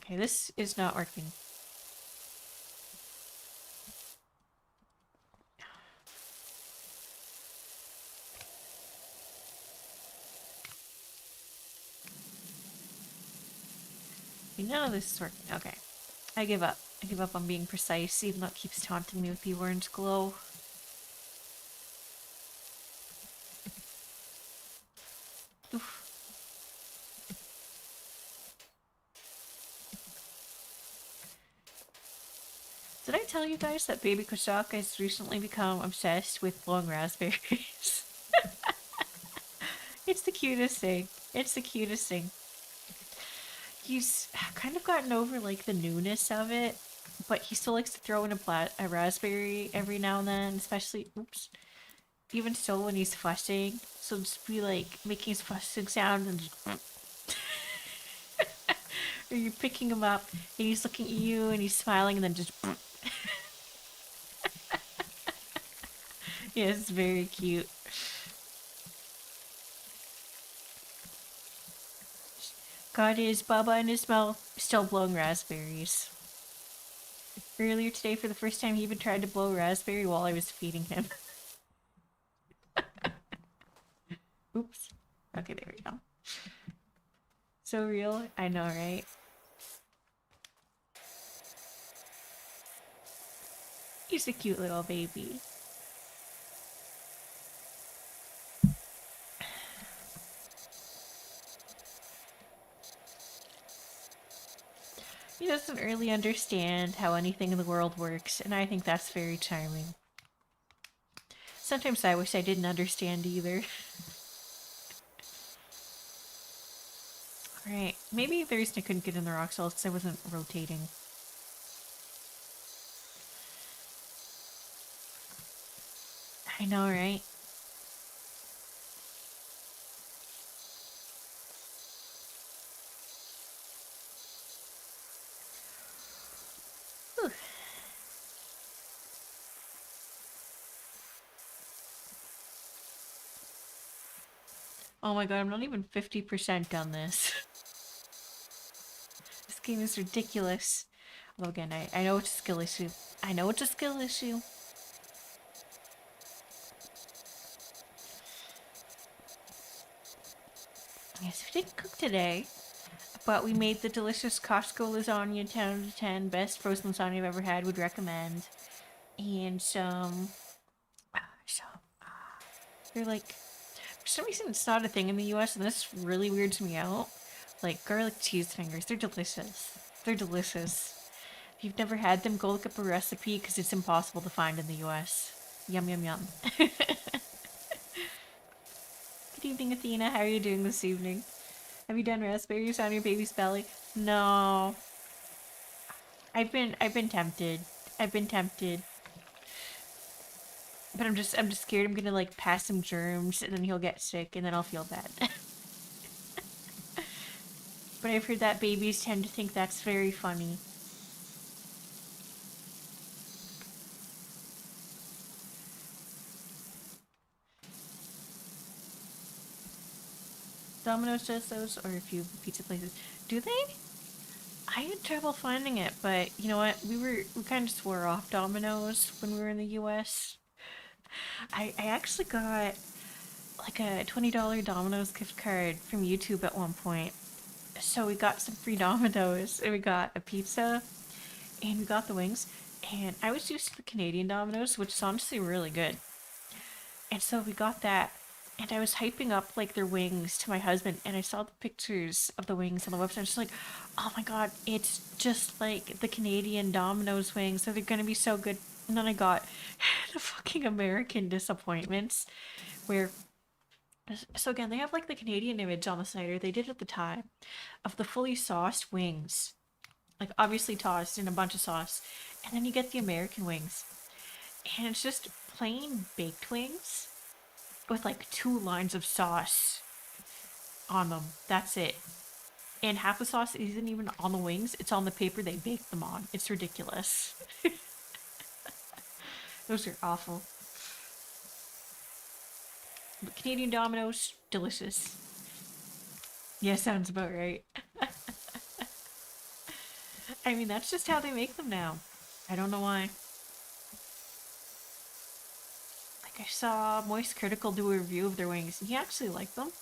Speaker 1: Okay, this is not working. None of this is working. Okay. I give up. I give up on being precise, even though it keeps taunting me with the orange glow. Oof. Did I tell you guys that baby Kosaka has recently become obsessed with blowing raspberries? It's the cutest thing. It's the cutest thing. He's kind of gotten over like the newness of it, but he still likes to throw in a raspberry every now and then, especially, oops, even still when he's fussing. So just be like making his fussing sound and just, or you're picking him up and he's looking at you and he's smiling and then just yeah, it's very cute. Got his baba in his mouth, still blowing raspberries. Earlier today, for the first time, he even tried to blow a raspberry while I was feeding him. Oops. Okay, there we go. So real. I know, right? He's a cute little baby. He doesn't really understand how anything in the world works, and I think that's very charming. Sometimes I wish I didn't understand either. Alright, maybe the reason I couldn't get in the rock cells because I wasn't rotating. I know, right? Whew. Oh my god, I'm not even 50% done this. This game is ridiculous. Although again, I know it's a skill issue. I know it's a skill issue. Yes, we didn't cook today, but we made the delicious Costco lasagna, 10 out of 10, best frozen lasagna I've ever had, would recommend. And some, they're like, for some reason it's not a thing in the US, and this really weirds me out. Like garlic cheese fingers, they're delicious. They're delicious. If you've never had them, go look up a recipe because it's impossible to find in the US. Yum, yum, yum. Good evening, Athena. How are you doing this evening? Have you done raspberries on your baby's belly? No. I've been tempted. I've been tempted. But I'm just scared I'm gonna like pass some germs and then he'll get sick and then I'll feel bad. But I've heard that babies tend to think that's very funny. Domino's does those, or a few pizza places. Do they? I had trouble finding it, but you know what? We kind of swore off Domino's when we were in the U.S. I actually got like a $20 Domino's gift card from YouTube at one point. So we got some free Domino's, and we got a pizza, and we got the wings. And I was used to the Canadian Domino's, which is honestly really good. And so we got that, and I was hyping up like their wings to my husband, and I saw the pictures of the wings on the website. I was just like, oh my god, it's just like the Canadian Domino's wings, so they're gonna be so good. And then I got the fucking American disappointments, where so again they have like the Canadian image on the site, or they did at the time, of the fully sauced wings, like obviously tossed in a bunch of sauce, and then you get the American wings, and it's just plain baked wings with like 2 lines of sauce on them. That's it. And half the sauce isn't even on the wings, it's on the paper they baked them on. It's ridiculous. Those are awful. But Canadian Domino's, delicious. Yeah, sounds about right. I mean, that's just how they make them now. I don't know why. Like, I saw Moist Critical do a review of their wings, and he actually liked them.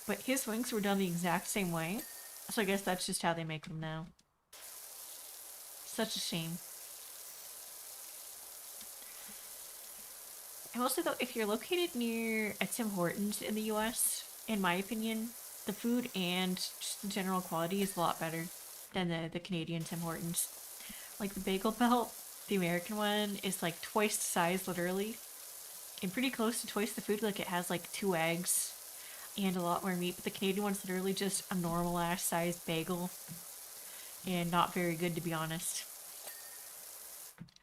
Speaker 1: But his wings were done the exact same way. So I guess that's just how they make them now. Such a shame. And also though, if you're located near a Tim Hortons in the US, in my opinion, the food and just the general quality is a lot better than the Canadian Tim Hortons. Like the bagel belt, the American one is like twice the size literally. And pretty close to twice the food, like it has like 2 eggs and a lot more meat, but the Canadian one's literally just a normal ass sized bagel. And not very good, to be honest.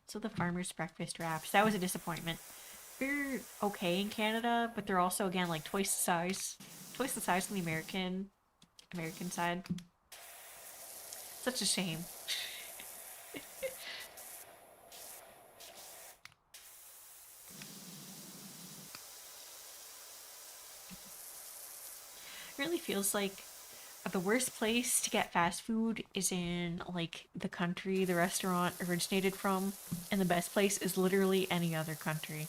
Speaker 1: So the farmer's breakfast wraps, that was a disappointment. They're okay in Canada, but they're also again like twice the size. Twice the size from the American side. Such a shame. It really feels like the worst place to get fast food is in like the country the restaurant originated from, and the best place is literally any other country.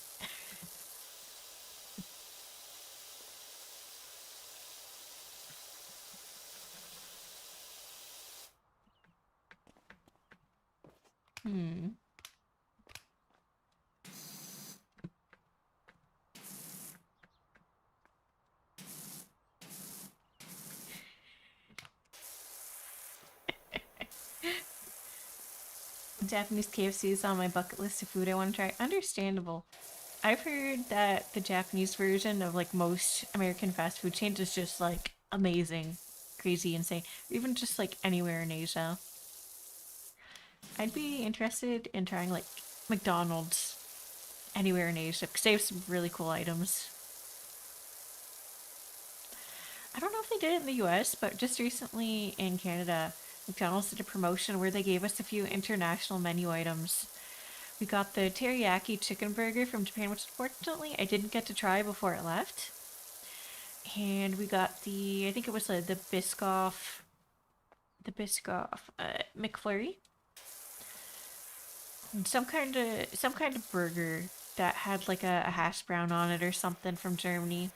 Speaker 1: Hmm. Japanese KFC is on my bucket list of food I want to try. Understandable. I've heard that the Japanese version of like most American fast food chains is just like amazing, crazy, insane. Even just like anywhere in Asia. I'd be interested in trying like McDonald's anywhere in Asia because they have some really cool items. I don't know if they did it in the US, but just recently in Canada, McDonald's did a promotion where they gave us a few international menu items. We got the teriyaki chicken burger from Japan, which unfortunately I didn't get to try before it left. And we got I think it was the Biscoff McFlurry. some kind of burger that had like a hash brown on it or something from Germany.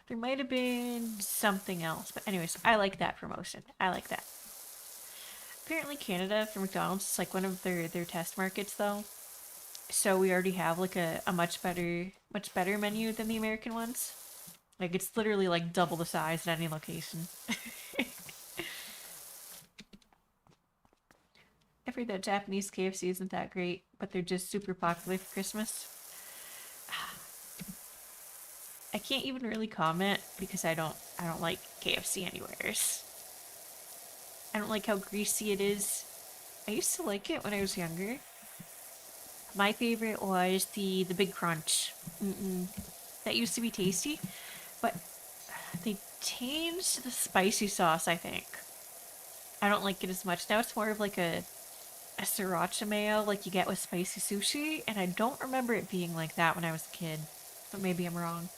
Speaker 1: There might have been something else, but anyways, I like that promotion. I like that. Apparently Canada for McDonald's is like one of their test markets though. So we already have like a much better menu than the American ones. Like it's literally like double the size at any location. I've heard that Japanese KFC isn't that great, but they're just super popular for Christmas. I can't even really comment because I don't like KFC anywheres. I don't like how greasy it is. I used to like it when I was younger. My favorite was the Big Crunch. That used to be tasty, but they changed the spicy sauce, I think. I don't like it as much. Now it's more of like a sriracha mayo like you get with spicy sushi, and I don't remember it being like that when I was a kid. But maybe I'm wrong.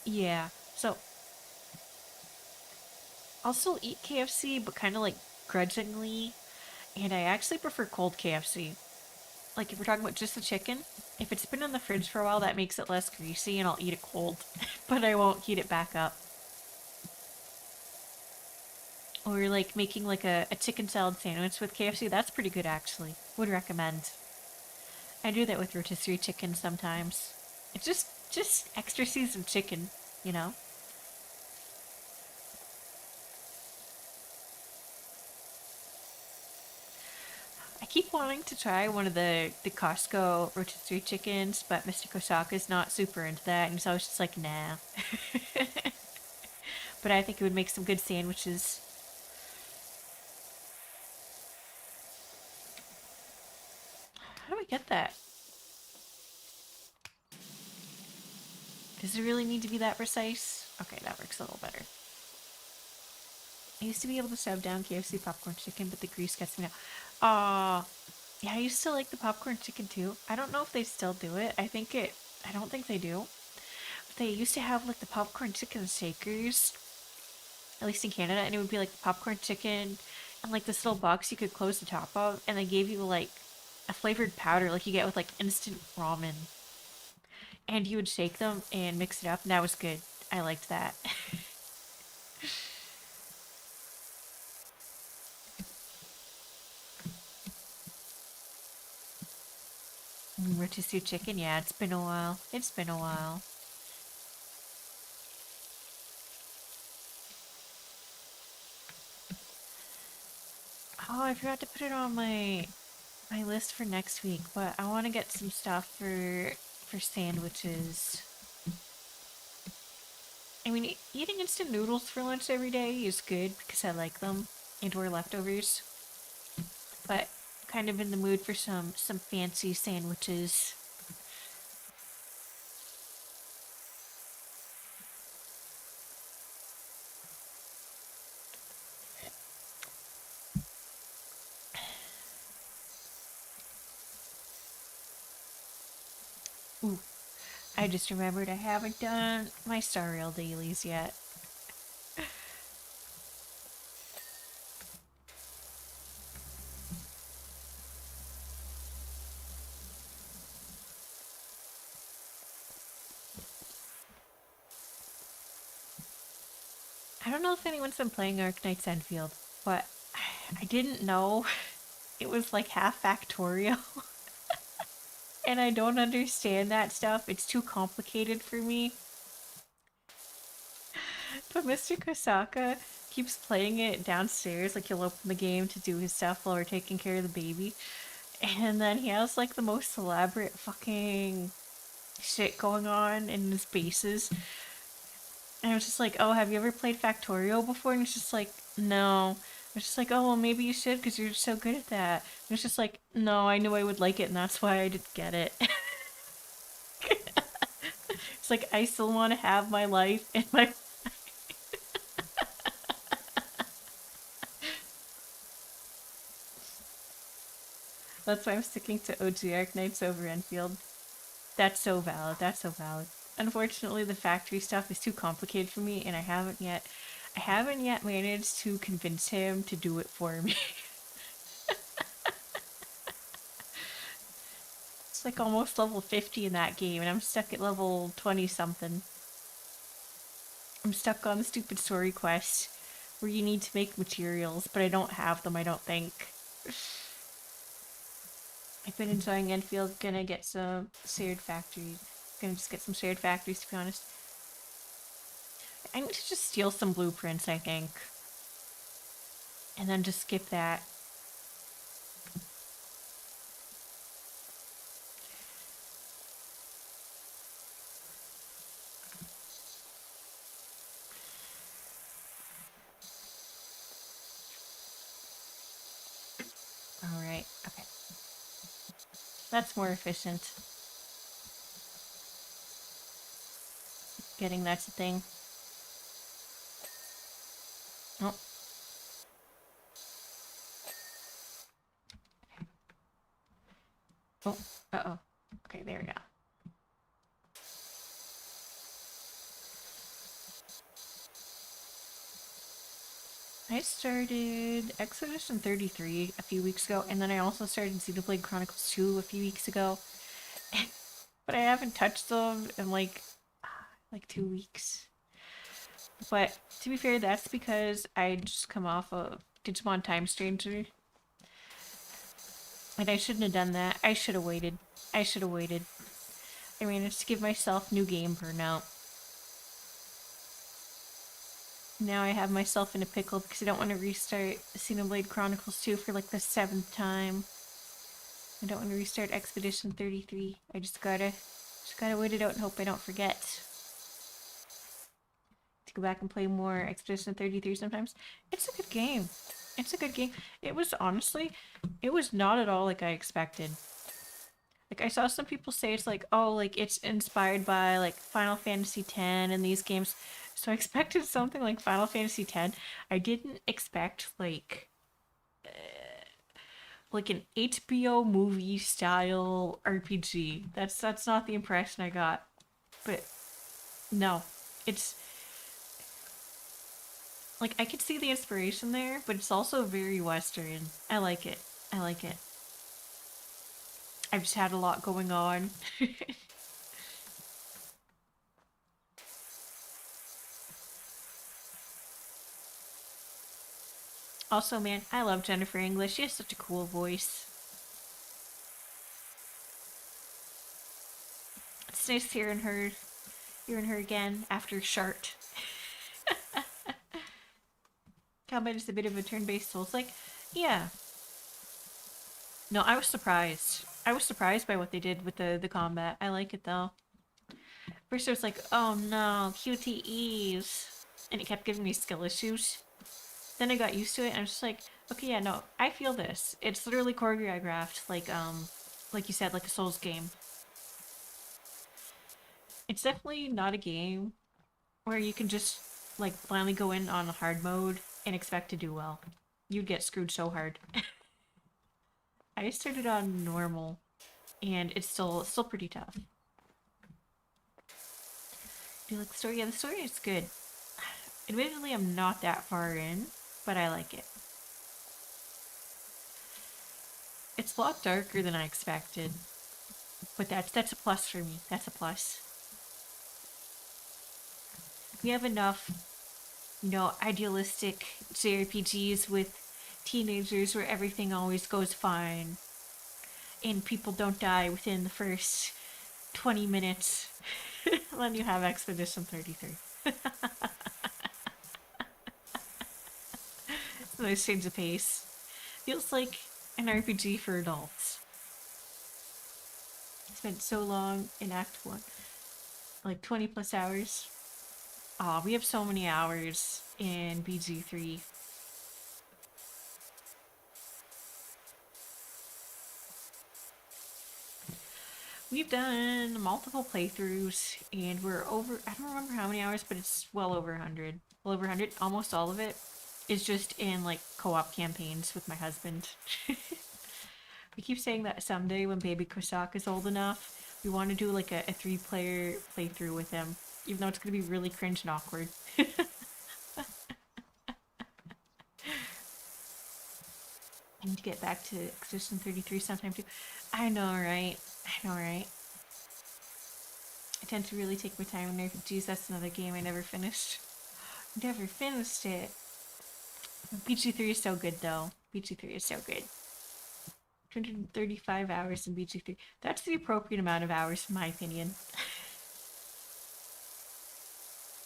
Speaker 1: Yeah. So I'll still eat KFC, but kind of like grudgingly. And I actually prefer cold KFC. Like if we're talking about just the chicken, if it's been in the fridge for a while, that makes it less greasy, and I'll eat it cold. But I won't heat it back up. Or like making like a chicken salad sandwich with KFC. That's pretty good actually. Would recommend. I do that with rotisserie chicken sometimes. It's just extra seasoned chicken, you know. I keep wanting to try one of the Costco rotisserie chickens, but Mr. Kosaka is not super into that, and so I was just like, nah. But I think it would make some good sandwiches. How do I get that? Does it really need to be that precise? Okay, that works a little better. I used to be able to shove down KFC popcorn chicken, but the grease gets me now. Aw, yeah, I used to like the popcorn chicken too. I don't know if they still do it. I don't think they do. But they used to have like the popcorn chicken shakers, at least in Canada, and it would be like the popcorn chicken and like this little box you could close the top of, and they gave you like a flavored powder like you get with like instant ramen. And you would shake them and mix it up, and that was good. I liked that. Rotisserie chicken, yeah, it's been a while. It's been a while. Oh, I forgot to put it on my list for next week, but I want to get some stuff for sandwiches. I mean, eating instant noodles for lunch every day is good because I like them and or leftovers. But kind of in the mood for some fancy sandwiches. Ooh, I just remembered I haven't done my Star Rail dailies yet. I don't know if anyone's been playing Arknight's Enfield, but I didn't know it was like half factorial. And I don't understand that stuff. It's too complicated for me. But Mr. Kosaka keeps playing it downstairs. Like he'll open the game to do his stuff while we're taking care of the baby. And then he has like the most elaborate fucking shit going on in his bases. And I was just like, oh, have you ever played Factorio before? And it's just like, no. I was just like, oh, well, maybe you should because you're so good at that. And it's just like, no, I knew I would like it, and that's why I didn't get it. It's like, I still want to have my life and my. That's why I'm sticking to OG Arc Knights over Enfield. That's so valid. That's so valid. Unfortunately, the factory stuff is too complicated for me, and I haven't yet. I haven't yet managed to convince him to do it for me. It's like almost level 50 in that game, and I'm stuck at level 20 something. I'm stuck on the stupid story quest where you need to make materials, but I don't have them, I don't think. I've been enjoying Enfield. Gonna get some shared factories. Gonna just get some shared factories, to be honest. I need to just steal some blueprints, I think. And then just skip that. Alright, okay. That's more efficient. Getting that's the thing. Oh. Oh, uh-oh. Okay, there we go. I started Expedition 33 a few weeks ago, and then I also started Xenoblade Chronicles 2 a few weeks ago. But I haven't touched them in like 2 weeks. But to be fair, that's because I just come off of Digimon Time Stranger. And I shouldn't have done that. I should have waited. I should have waited. I managed to give myself new game burnout. Now I have myself in a pickle because I don't want to restart Xenoblade Chronicles 2 for like the 7th time. I don't want to restart Expedition 33. I just gotta wait it out and hope I don't forget to go back and play more Expedition 33 sometimes. It's a good game. It's a good game. It was honestly, it was not at all like I expected. Like I saw some people say it's like, oh, like it's inspired by like Final Fantasy X and these games. So I expected something like Final Fantasy X. I didn't expect like an HBO movie style RPG. That's not the impression I got. But no, it's like I could see the inspiration there, but it's also very Western. I like it. I like it. I've just had a lot going on. Also, man, I love Jennifer English. She has such a cool voice. It's nice hearing her again after Shart. Combat is a bit of a turn-based Souls like. Yeah. No, I was surprised. I was surprised by what they did with the combat. I like it though. First I was like, oh no, QTEs. And it kept giving me skill issues. Then I got used to it and I was just like, okay, yeah, no, I feel this. It's literally choreographed, like you said, like a Souls game. It's definitely not a game where you can just like blindly go in on hard mode and expect to do well. You'd get screwed so hard. I started on normal and it's still pretty tough. Do you like the story? Yeah, the story is good. Admittedly, I'm not that far in, but I like it. It's a lot darker than I expected, but that's a plus for me. That's a plus. We have enough, idealistic JRPGs with teenagers where everything always goes fine and people don't die within the first 20 minutes. Then you have Expedition 33. Nice change of pace. Feels like an RPG for adults. I spent so long in Act 1. Like 20 plus hours. Aw, we have so many hours in BG3. We've done multiple playthroughs and we're over, I don't remember how many hours, but it's well over 100. Well over 100. Almost all of it is just in like co-op campaigns with my husband. We keep saying that someday when baby Kosaka is old enough, we want to do like a 3-player playthrough with him. Even though it's going to be really cringe and awkward. need to get back to Expedition 33 sometime too. I know, right? I know, right? I tend to really take my time in there. Geez, that's another game I never finished. Never finished it. BG3 is so good, though. BG3 is so good. 235 hours in BG3. That's the appropriate amount of hours, in my opinion.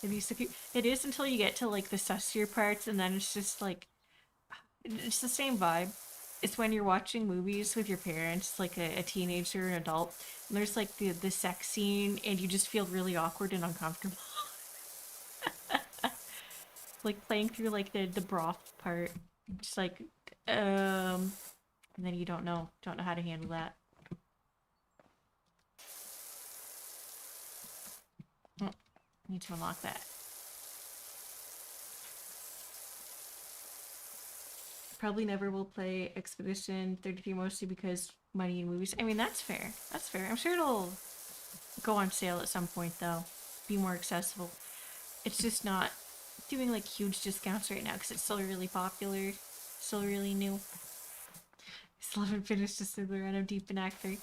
Speaker 1: It is until you get to like the sussier parts, and then it's just like it's the same vibe. It's when you're watching movies with your parents, like a teenager or an adult, and there's like the sex scene, and you just feel really awkward and uncomfortable. Like playing through like the broth part, just like and then you don't know how to handle that. Oh, I need to unlock that. Probably never will play Expedition 33 mostly because money in movies. I mean, that's fair. That's fair. I'm sure it'll go on sale at some point though. Be more accessible. It's just not doing like huge discounts right now because it's still really popular. Still really new. Still haven't finished a single run of Deep in Act 3.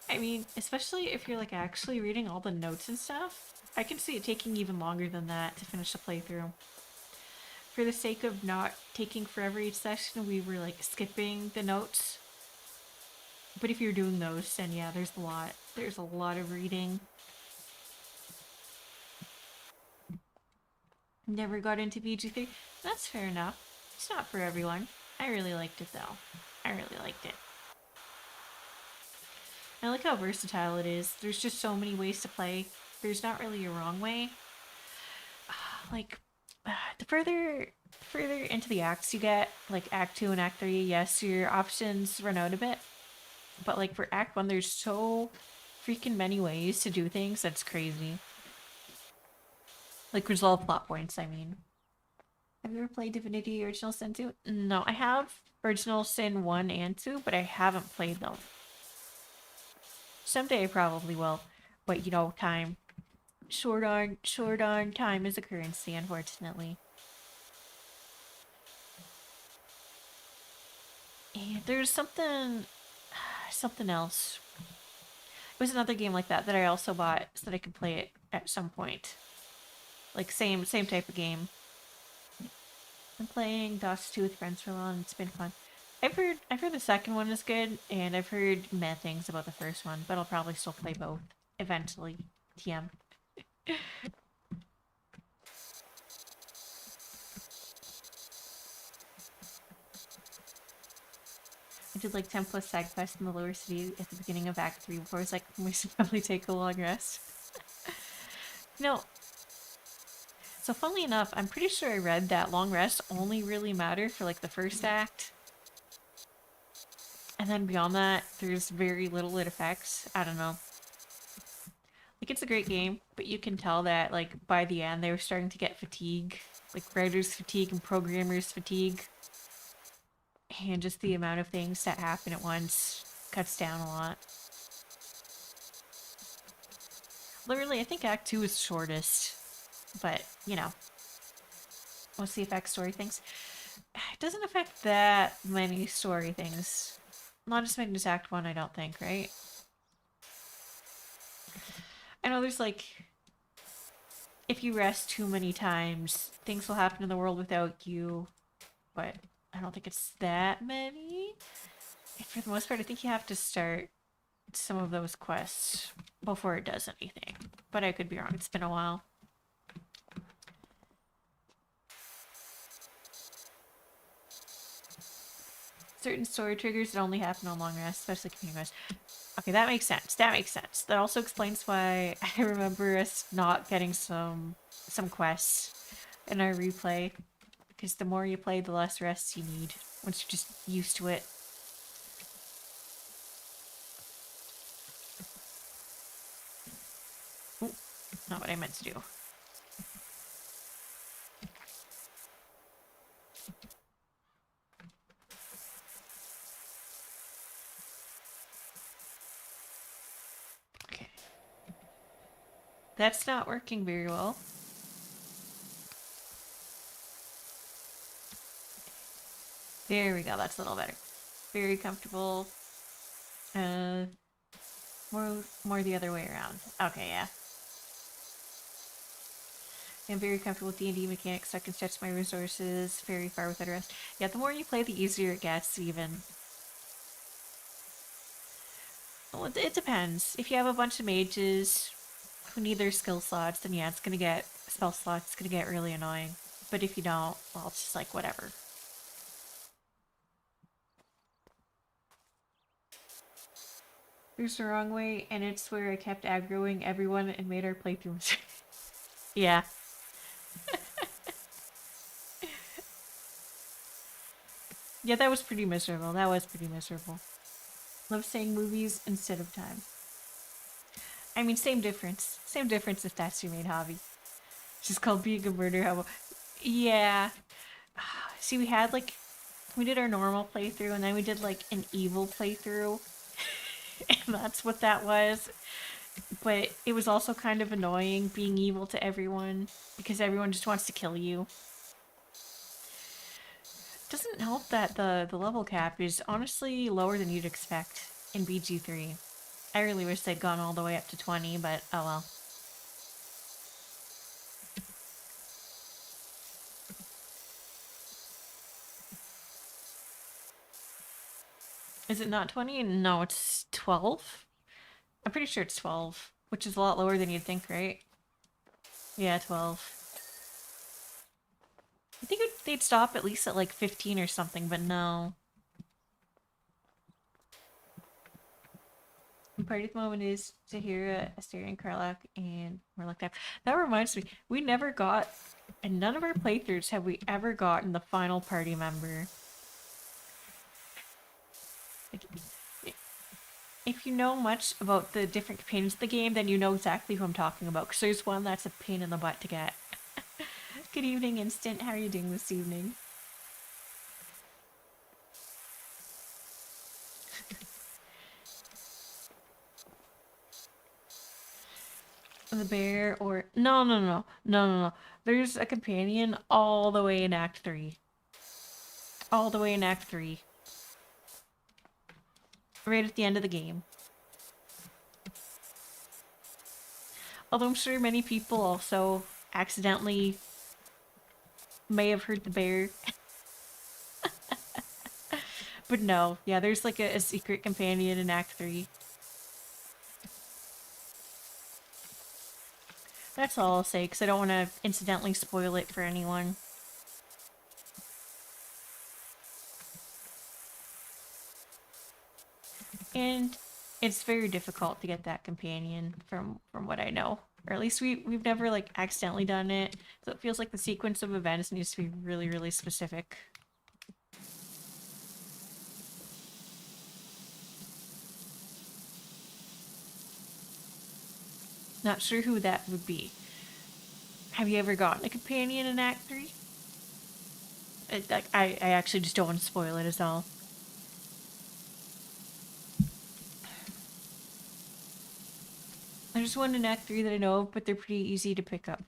Speaker 1: I mean, especially if you're like actually reading all the notes and stuff, I can see it taking even longer than that to finish the playthrough. For the sake of not taking forever each session, we were like skipping the notes. But if you're doing those, then yeah, there's a lot. There's a lot of reading. Never got into BG3. That's fair enough. It's not for everyone. I really liked it though. I really liked it. I like how versatile it is. There's just so many ways to play. There's not really a wrong way. Like, the further into the acts you get, like Act 2 and Act 3, yes, your options run out a bit. But like for Act 1, there's so freaking many ways to do things that's crazy. Like resolve plot points, I mean. Have you ever played Divinity Original Sin 2? No, I have Original Sin 1 and 2, but I haven't played them. Someday I probably will. But you know, time. Short on time is a currency, unfortunately. And there's something else. It was another game like that I also bought so that I could play it at some point. Like same type of game. I'm playing DOS 2 with friends for a while and it's been fun. I've heard the second one is good, and I've heard meh things about the first one, but I'll probably still play both eventually. TM. I did like 10 plus side quests in the lower city at the beginning of Act 3 before I was like, we should probably take a long rest. No. So funnily enough, I'm pretty sure I read that long rests only really matter for like the first act. And then beyond that, there's very little it affects. I don't know. Like, it's a great game, but you can tell that, like, by the end, they were starting to get fatigue. Like, writers' fatigue and programmers' fatigue. And just the amount of things that happen at once cuts down a lot. Literally, I think Act 2 is shortest. But, you know. What's the effect story things? It doesn't affect that many story things. Not as many as Act 1, I don't think, right? I know there's like, if you rest too many times, things will happen in the world without you, but I don't think it's that many. And for the most part, I think you have to start some of those quests before it does anything. But I could be wrong, it's been a while. Certain story triggers that only happen on long rest, especially continuous. Okay, that makes sense. That makes sense. That also explains why I remember us not getting some quests in our replay. Because the more you play, the less rests you need once you're just used to it. Ooh, not what I meant to do. Okay. That's not working very well. There we go, that's a little better. very comfortable. Uh, more the other way around. Okay, yeah. I'm very comfortable with D&D mechanics, so I can stretch my resources very far without a rest. Yeah, the more you play, the easier it gets, even. Well, it depends. If you have a bunch of mages who need their skill slots, then yeah, spell slots, it's gonna get really annoying. But if you don't, well, it's just like, whatever. There's the wrong way, and it's where I kept aggroing everyone and made our playthroughs. Yeah. Yeah, that was pretty miserable. That was pretty miserable. Love saying movies instead of time. I mean, same difference. Same difference if that's your main hobby. It's just called being a murder hobo. Yeah. See, we did our normal playthrough, and then we did, like, an evil playthrough. And that's what that was. But it was also kind of annoying being evil to everyone, because everyone just wants to kill you. Doesn't help that the level cap is honestly lower than you'd expect in BG3. I really wish they'd gone all the way up to 20, but oh well. Is it not 20? No, it's 12. I'm pretty sure it's 12, which is a lot lower than you'd think, right? Yeah, 12. I think they'd stop at least at like 15 or something, but no. And part of the moment is to hear Asterion, Karlach, and Morlock type. That reminds me, we never got, in none of our playthroughs have we ever gotten the final party member. Like, if you know much about the different companions of the game, then you know exactly who I'm talking about, because there's one that's a pain in the butt to get. Good evening, Instant. How are you doing this evening? The bear or... No. There's a companion all the way in Act 3. All the way in Act 3. Right at the end of the game. Although I'm sure many people also accidentally may have heard the bear. But no, yeah, there's like a secret companion in Act 3. That's all I'll say, because I don't want to incidentally spoil it for anyone. And it's very difficult to get that companion from what I know. Or at least we've never like accidentally done it. So it feels like the sequence of events needs to be really, really specific. Not sure who that would be. Have you ever gotten a companion in Act 3? I actually just don't want to spoil it at all. There's one in Act 3 that I know of, but they're pretty easy to pick up.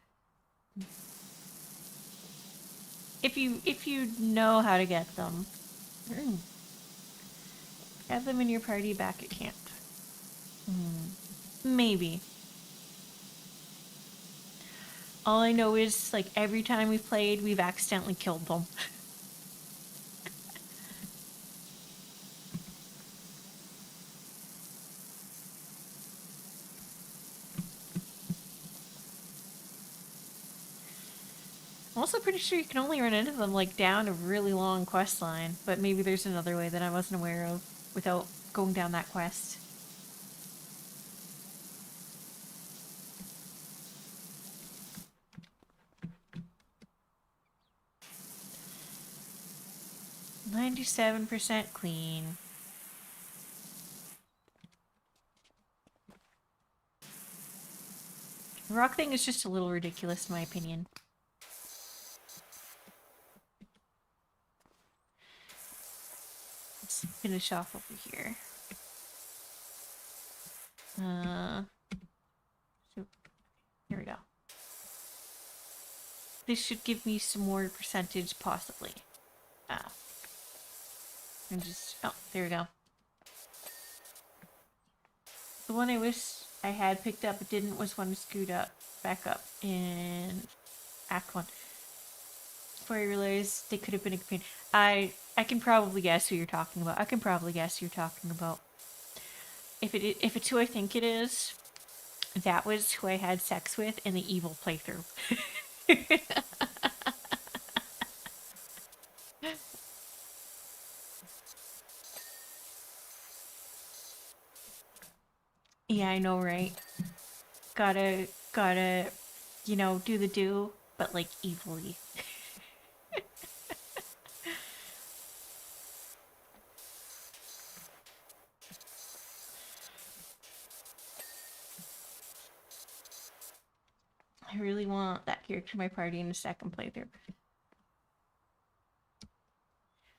Speaker 1: If you know how to get them. Have them in your party back at camp. Maybe. All I know is, like, every time we've played, we've accidentally killed them. I'm also pretty sure you can only run into them, like, down a really long quest line, but maybe there's another way that I wasn't aware of without going down that quest. %97% clean. The rock thing is just a little ridiculous in my opinion. Let's finish off over here. So here we go. This should give me some more percentage, possibly. And just, oh, there we go. The one I wish I had picked up but didn't was one screwed up back up in Act 1. Before I realized they could have been a companion. I can probably guess who you're talking about. If it's who I think it is, that was who I had sex with in the evil playthrough. Yeah, I know, right? Gotta, you know, do the do, but like evilly. I really want that character in my party in the second playthrough.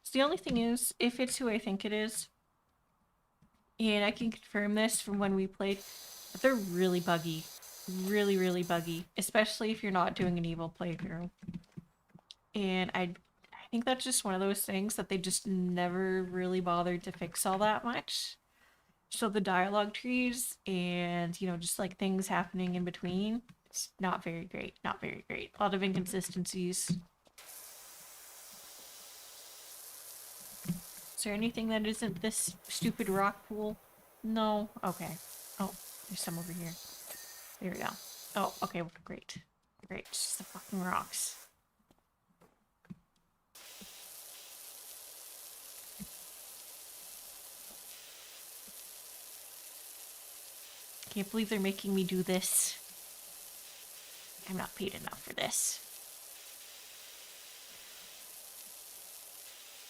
Speaker 1: So the only thing is, if it's who I think it is, and I can confirm this from when we played, they're really buggy. Really, really buggy. Especially if you're not doing an evil playthrough. And I think that's just one of those things that they just never really bothered to fix all that much. So the dialogue trees and, you know, just like things happening in between, it's not very great. Not very great. A lot of inconsistencies. Is there anything that isn't this stupid rock pool? No? Okay. Oh, there's some over here. There we go. Oh, okay, great. Great, just the fucking rocks. Can't believe they're making me do this. I'm not paid enough for this.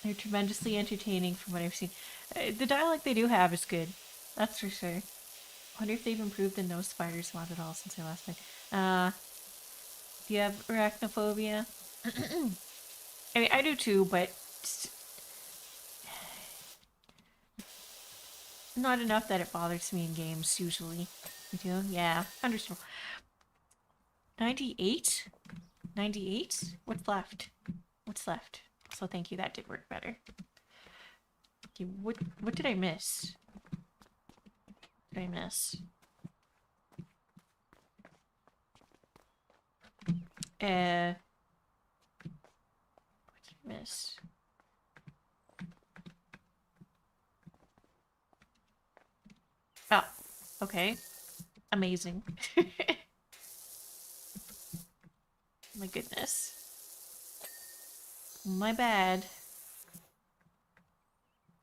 Speaker 1: They're tremendously entertaining from what I've seen. The dialogue they do have is good. That's for sure. I wonder if they've improved the no spiders mod at all since I last played. Do you have arachnophobia? I mean, I do too, but not enough that it bothers me in games, usually. You do? Yeah, understandable. 98? 98? What's left? What's left? So thank you, that did work better. Okay, what did I miss? What did I miss? What did I miss? Oh, okay. Amazing. My goodness. My bad.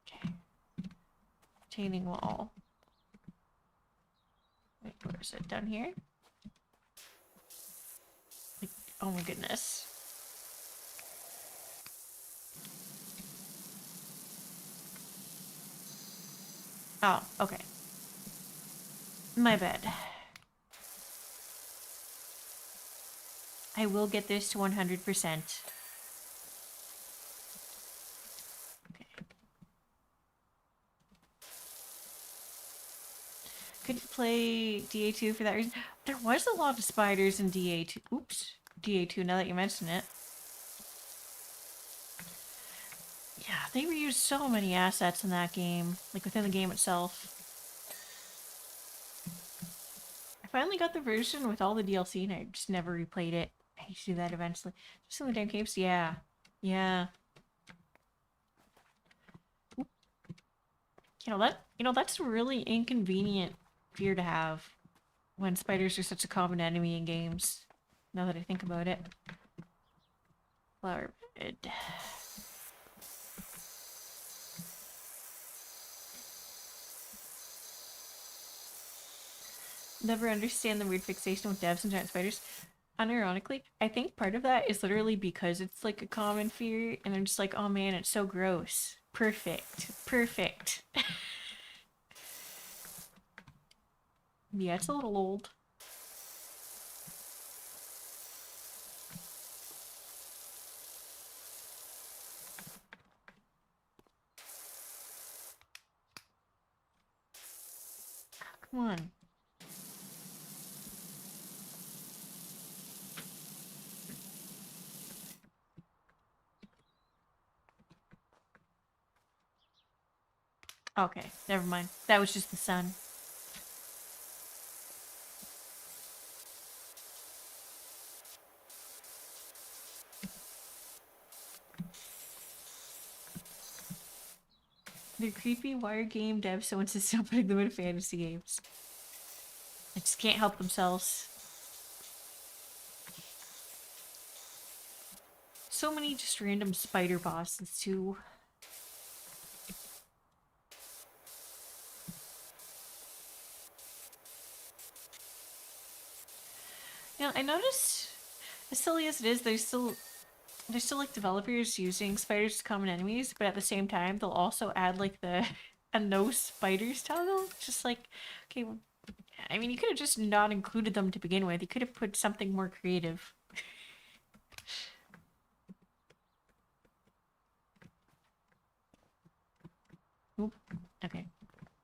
Speaker 1: Okay. Retaining wall. Wait, where is it? Down here? Like, oh my goodness. Oh, okay. My bad. I will get this to 100%. Couldn't play DA2 for that reason. There was a lot of spiders in DA2. Oops. DA2, now that you mention it. Yeah, they reused so many assets in that game. Like, within the game itself. I finally got the version with all the DLC and I just never replayed it. I hate to do that eventually. Just in the damn caves? Yeah. Yeah. That's a really inconvenient fear to have when spiders are such a common enemy in games. Now that I think about it. Flower bed. Never understand the weird fixation with devs and giant spiders. Unironically, I think part of that is literally because it's like a common fear and I'm just like, oh man, it's so gross. Perfect. Perfect. Yeah, it's a little old. Come on. Okay, never mind. That was just the sun. They're creepy wire game devs, so insist on putting them in fantasy games. They just can't help themselves. So many just random spider bosses, too. You know, I noticed, as silly as it is, there's still like developers using spiders as common enemies, but at the same time, they'll also add like the a no spiders toggle. Just like, okay, well, I mean, you could have just not included them to begin with. You could have put something more creative. Oop. Okay.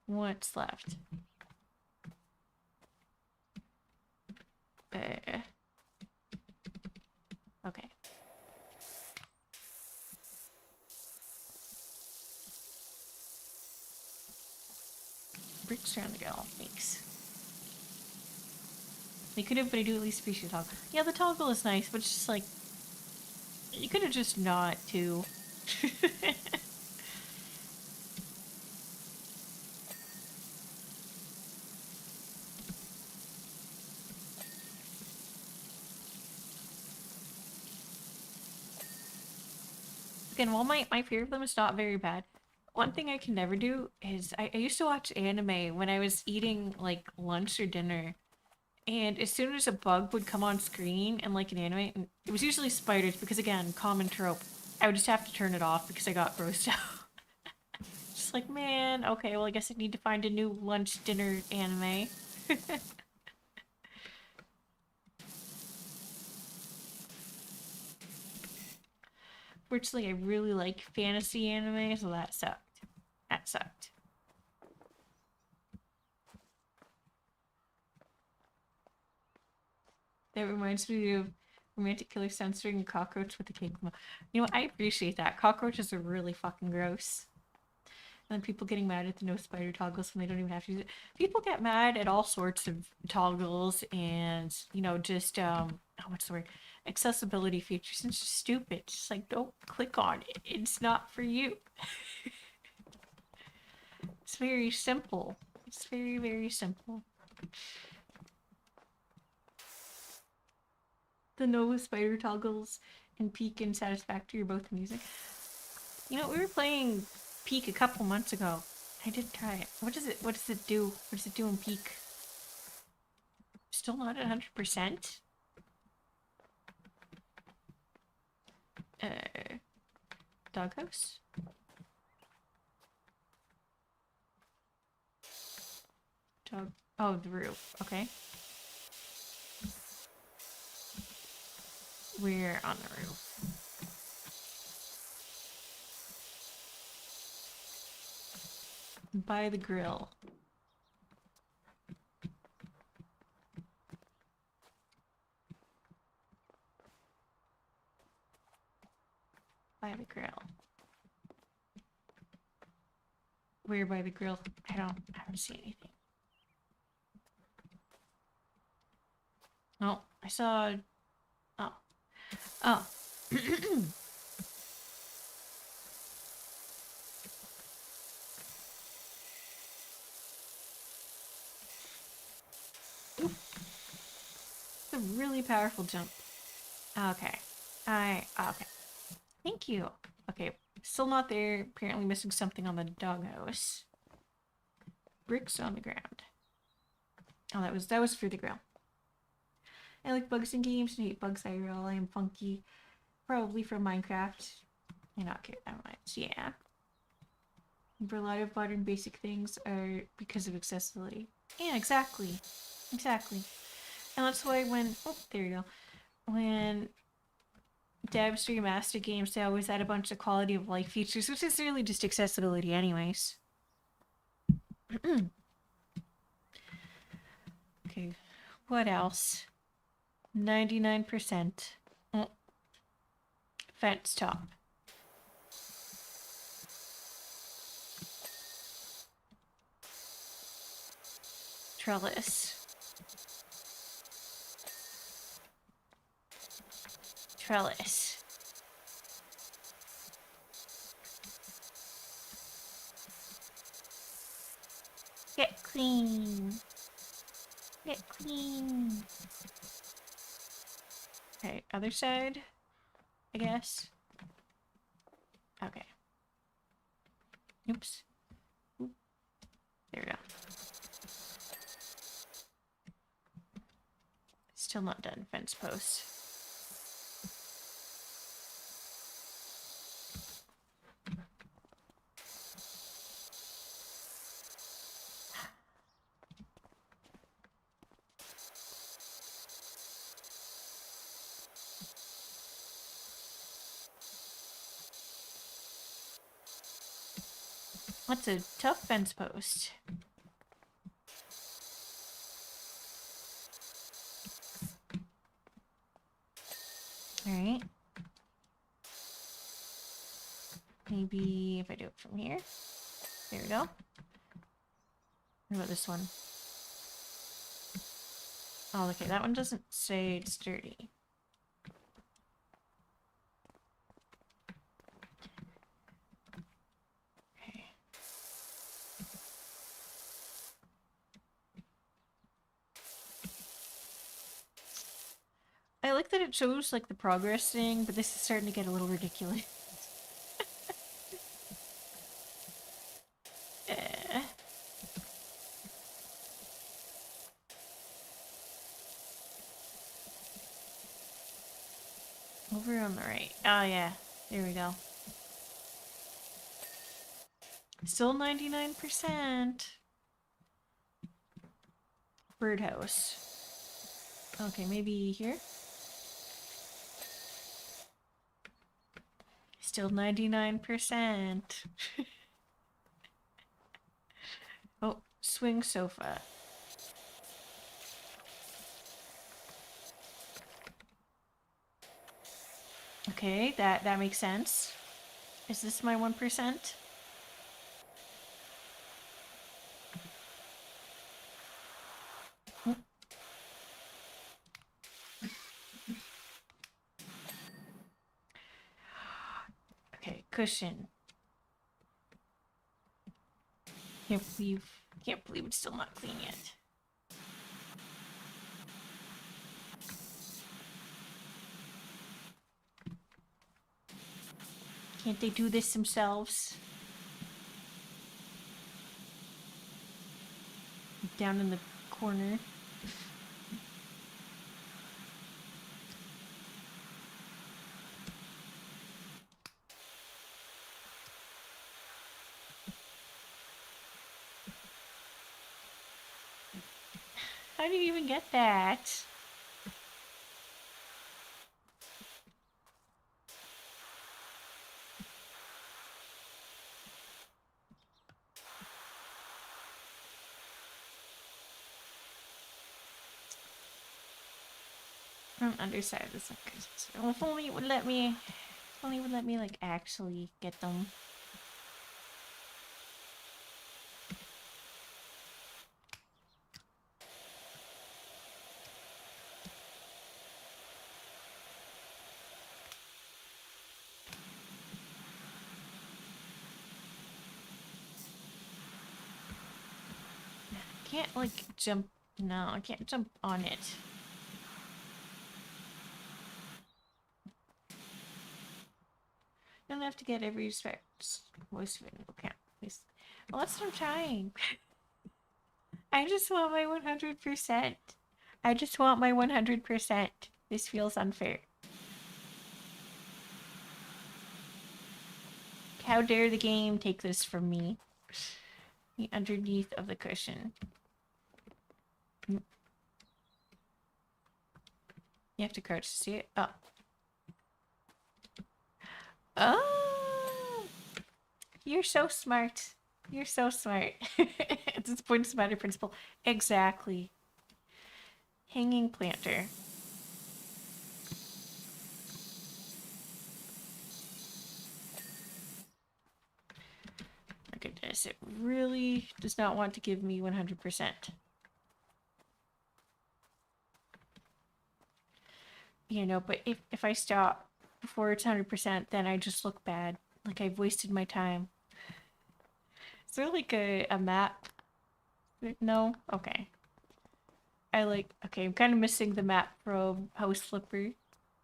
Speaker 1: What's left? Okay. Bricks around the girl. Thanks. They could have, but I do at least appreciate the toggle. Yeah, the toggle is nice, but it's just like, you could have just not, too. Again, while my fear of them is not very bad, one thing I can never do is I used to watch anime when I was eating like lunch or dinner, and as soon as a bug would come on screen and like an anime, and it was usually spiders because again, common trope, I would just have to turn it off because I got grossed out. Just like, man, okay, well I guess I need to find a new lunch dinner anime. Fortunately, I really like fantasy anime, so that sucked. That sucked. That reminds me of romantic killer censoring a cockroach with a cake. You know what? I appreciate that. Cockroaches are really fucking gross. And then people getting mad at the no spider toggles when they don't even have to use it. People get mad at all sorts of toggles and, you know, just, oh, what's the word? Accessibility features. It's just stupid. Just like, don't click on it. It's not for you. It's very simple. It's very, very simple. The no spider toggles and Peak and Satisfactory are both amusing. You know, we were playing Peak a couple months ago. I did try it. What does it do? What does it do in Peak? Still not at 100%? Doghouse? Dog. Oh, the roof. Okay. We're on the roof. By the grill. By the grill. Where by the grill? I don't see anything. Oh, I saw. Oh. Oh. It's a really powerful jump. Okay. Okay. Thank you. Okay. Still not there. Apparently missing something on the doghouse. Bricks on the ground. Oh, that was for the grill. I like bugs in games and hate bugs IRL. I am funky. Probably from Minecraft. I not care that much. Yeah. For a lot of modern basic things are because of accessibility. Yeah, exactly. Exactly. And that's why when there you go. When devs remaster games, they always add a bunch of quality of life features, which is really just accessibility anyways. Okay. What else? 99%. Oh. Fence top. Trellis. Trellis. Get clean. Get clean. Okay, other side, I guess. Okay. Oops. Oop. There we go. Still not done. Fence post. That's a tough fence post. Alright. Maybe if I do it from here. There we go. What about this one? Oh, okay, that one doesn't say it's dirty. Okay. I like that it shows like the progress thing, but this is starting to get a little ridiculous. Over on the right. Oh yeah, there we go. Still 99%. Birdhouse. Okay, maybe here. Still 99%. Oh, swing sofa. Okay, that makes sense. Is this my 1%? Okay, cushion. Can't believe it's still not clean yet. Can't they do this themselves? Down in the corner. How do you even get that? From underside this. Well, if only it would let me. If only it would let me like actually get them. Can't like jump. No, I can't jump on it. Don't have to get every respect. Voice of it. Okay. Well, that's what I'm trying. I just want my 100%. I just want my 100%. This feels unfair. How dare the game take this from me? The underneath of the cushion. You have to crouch to see it. Oh. Oh! You're so smart. You're so smart. It's this points matter principle. Exactly. Hanging planter. Look at this. It really does not want to give me 100%. you know, but if I stop before it's 100%, then I just look bad. Like I've wasted my time. Is there like a map? No? Okay. Okay, I'm kind of missing the map from House Flipper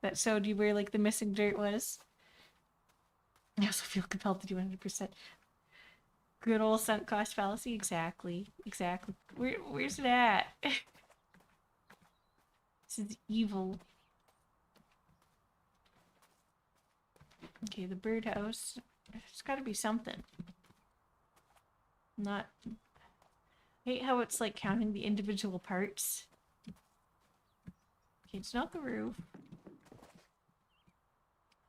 Speaker 1: that showed you where like the missing dirt was. I also feel compelled to do 100%. Good old sunk cost fallacy. Exactly. Exactly. Where's it at? This is evil. Okay, the birdhouse. There's gotta be something. Not. I hate how it's like counting the individual parts. Okay, it's not the roof.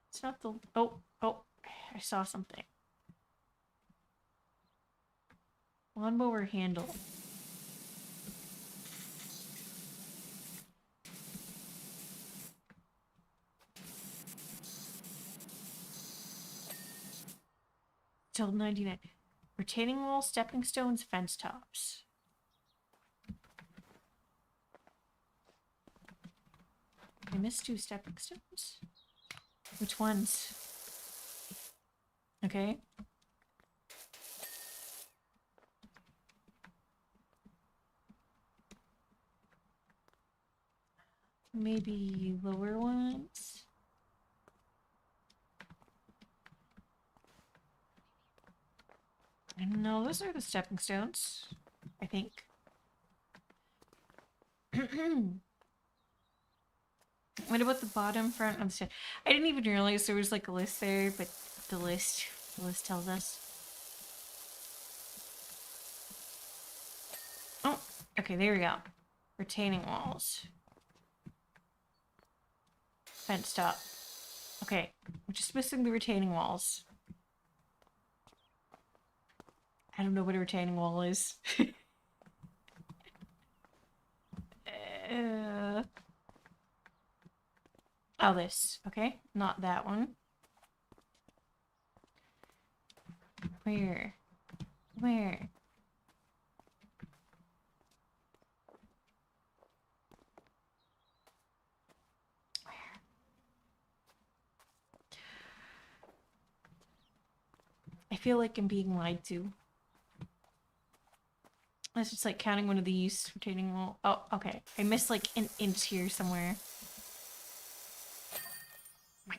Speaker 1: It's not the. Oh, I saw something. Lawnmower handle. Till 99. Retaining wall, stepping stones, fence tops. I missed 2 stepping stones. Which ones? Okay. Maybe lower ones? I don't know. Those are the stepping stones, I think. What about the bottom, front, of the step? I didn't even realize there was like a list there, but the list tells us. Oh, okay, there we go. Retaining walls. Fence top. Okay, we're just missing the retaining walls. I don't know what a retaining wall is. Oh, this. Okay, not that one. Where? Where? I feel like I'm being lied to. It's just like counting one of these retaining wall. Oh, okay. I missed like an inch here somewhere. Oh my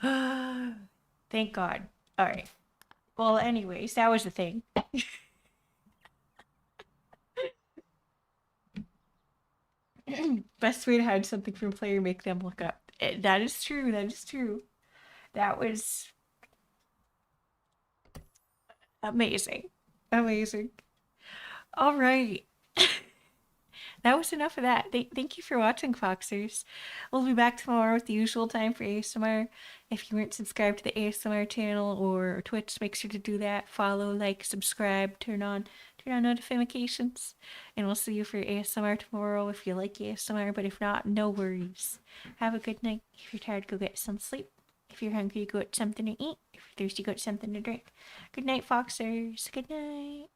Speaker 1: god. Thank God. Alright. Well, anyways, that was the thing. Best way to hide something from a player, make them look up. That is true. That is true. That was amazing. Amazing. All right. That was enough of that. Thank you for watching, Foxers. We'll be back tomorrow with the usual time for ASMR. If you weren't subscribed to the ASMR channel or Twitch, make sure to do that. Follow, like, subscribe, turn on notifications. And we'll see you for ASMR tomorrow if you like ASMR. But if not, no worries. Have a good night. If you're tired, go get some sleep. If you're hungry, go get something to eat. If you're thirsty, go get something to drink. Good night, Foxers. Good night.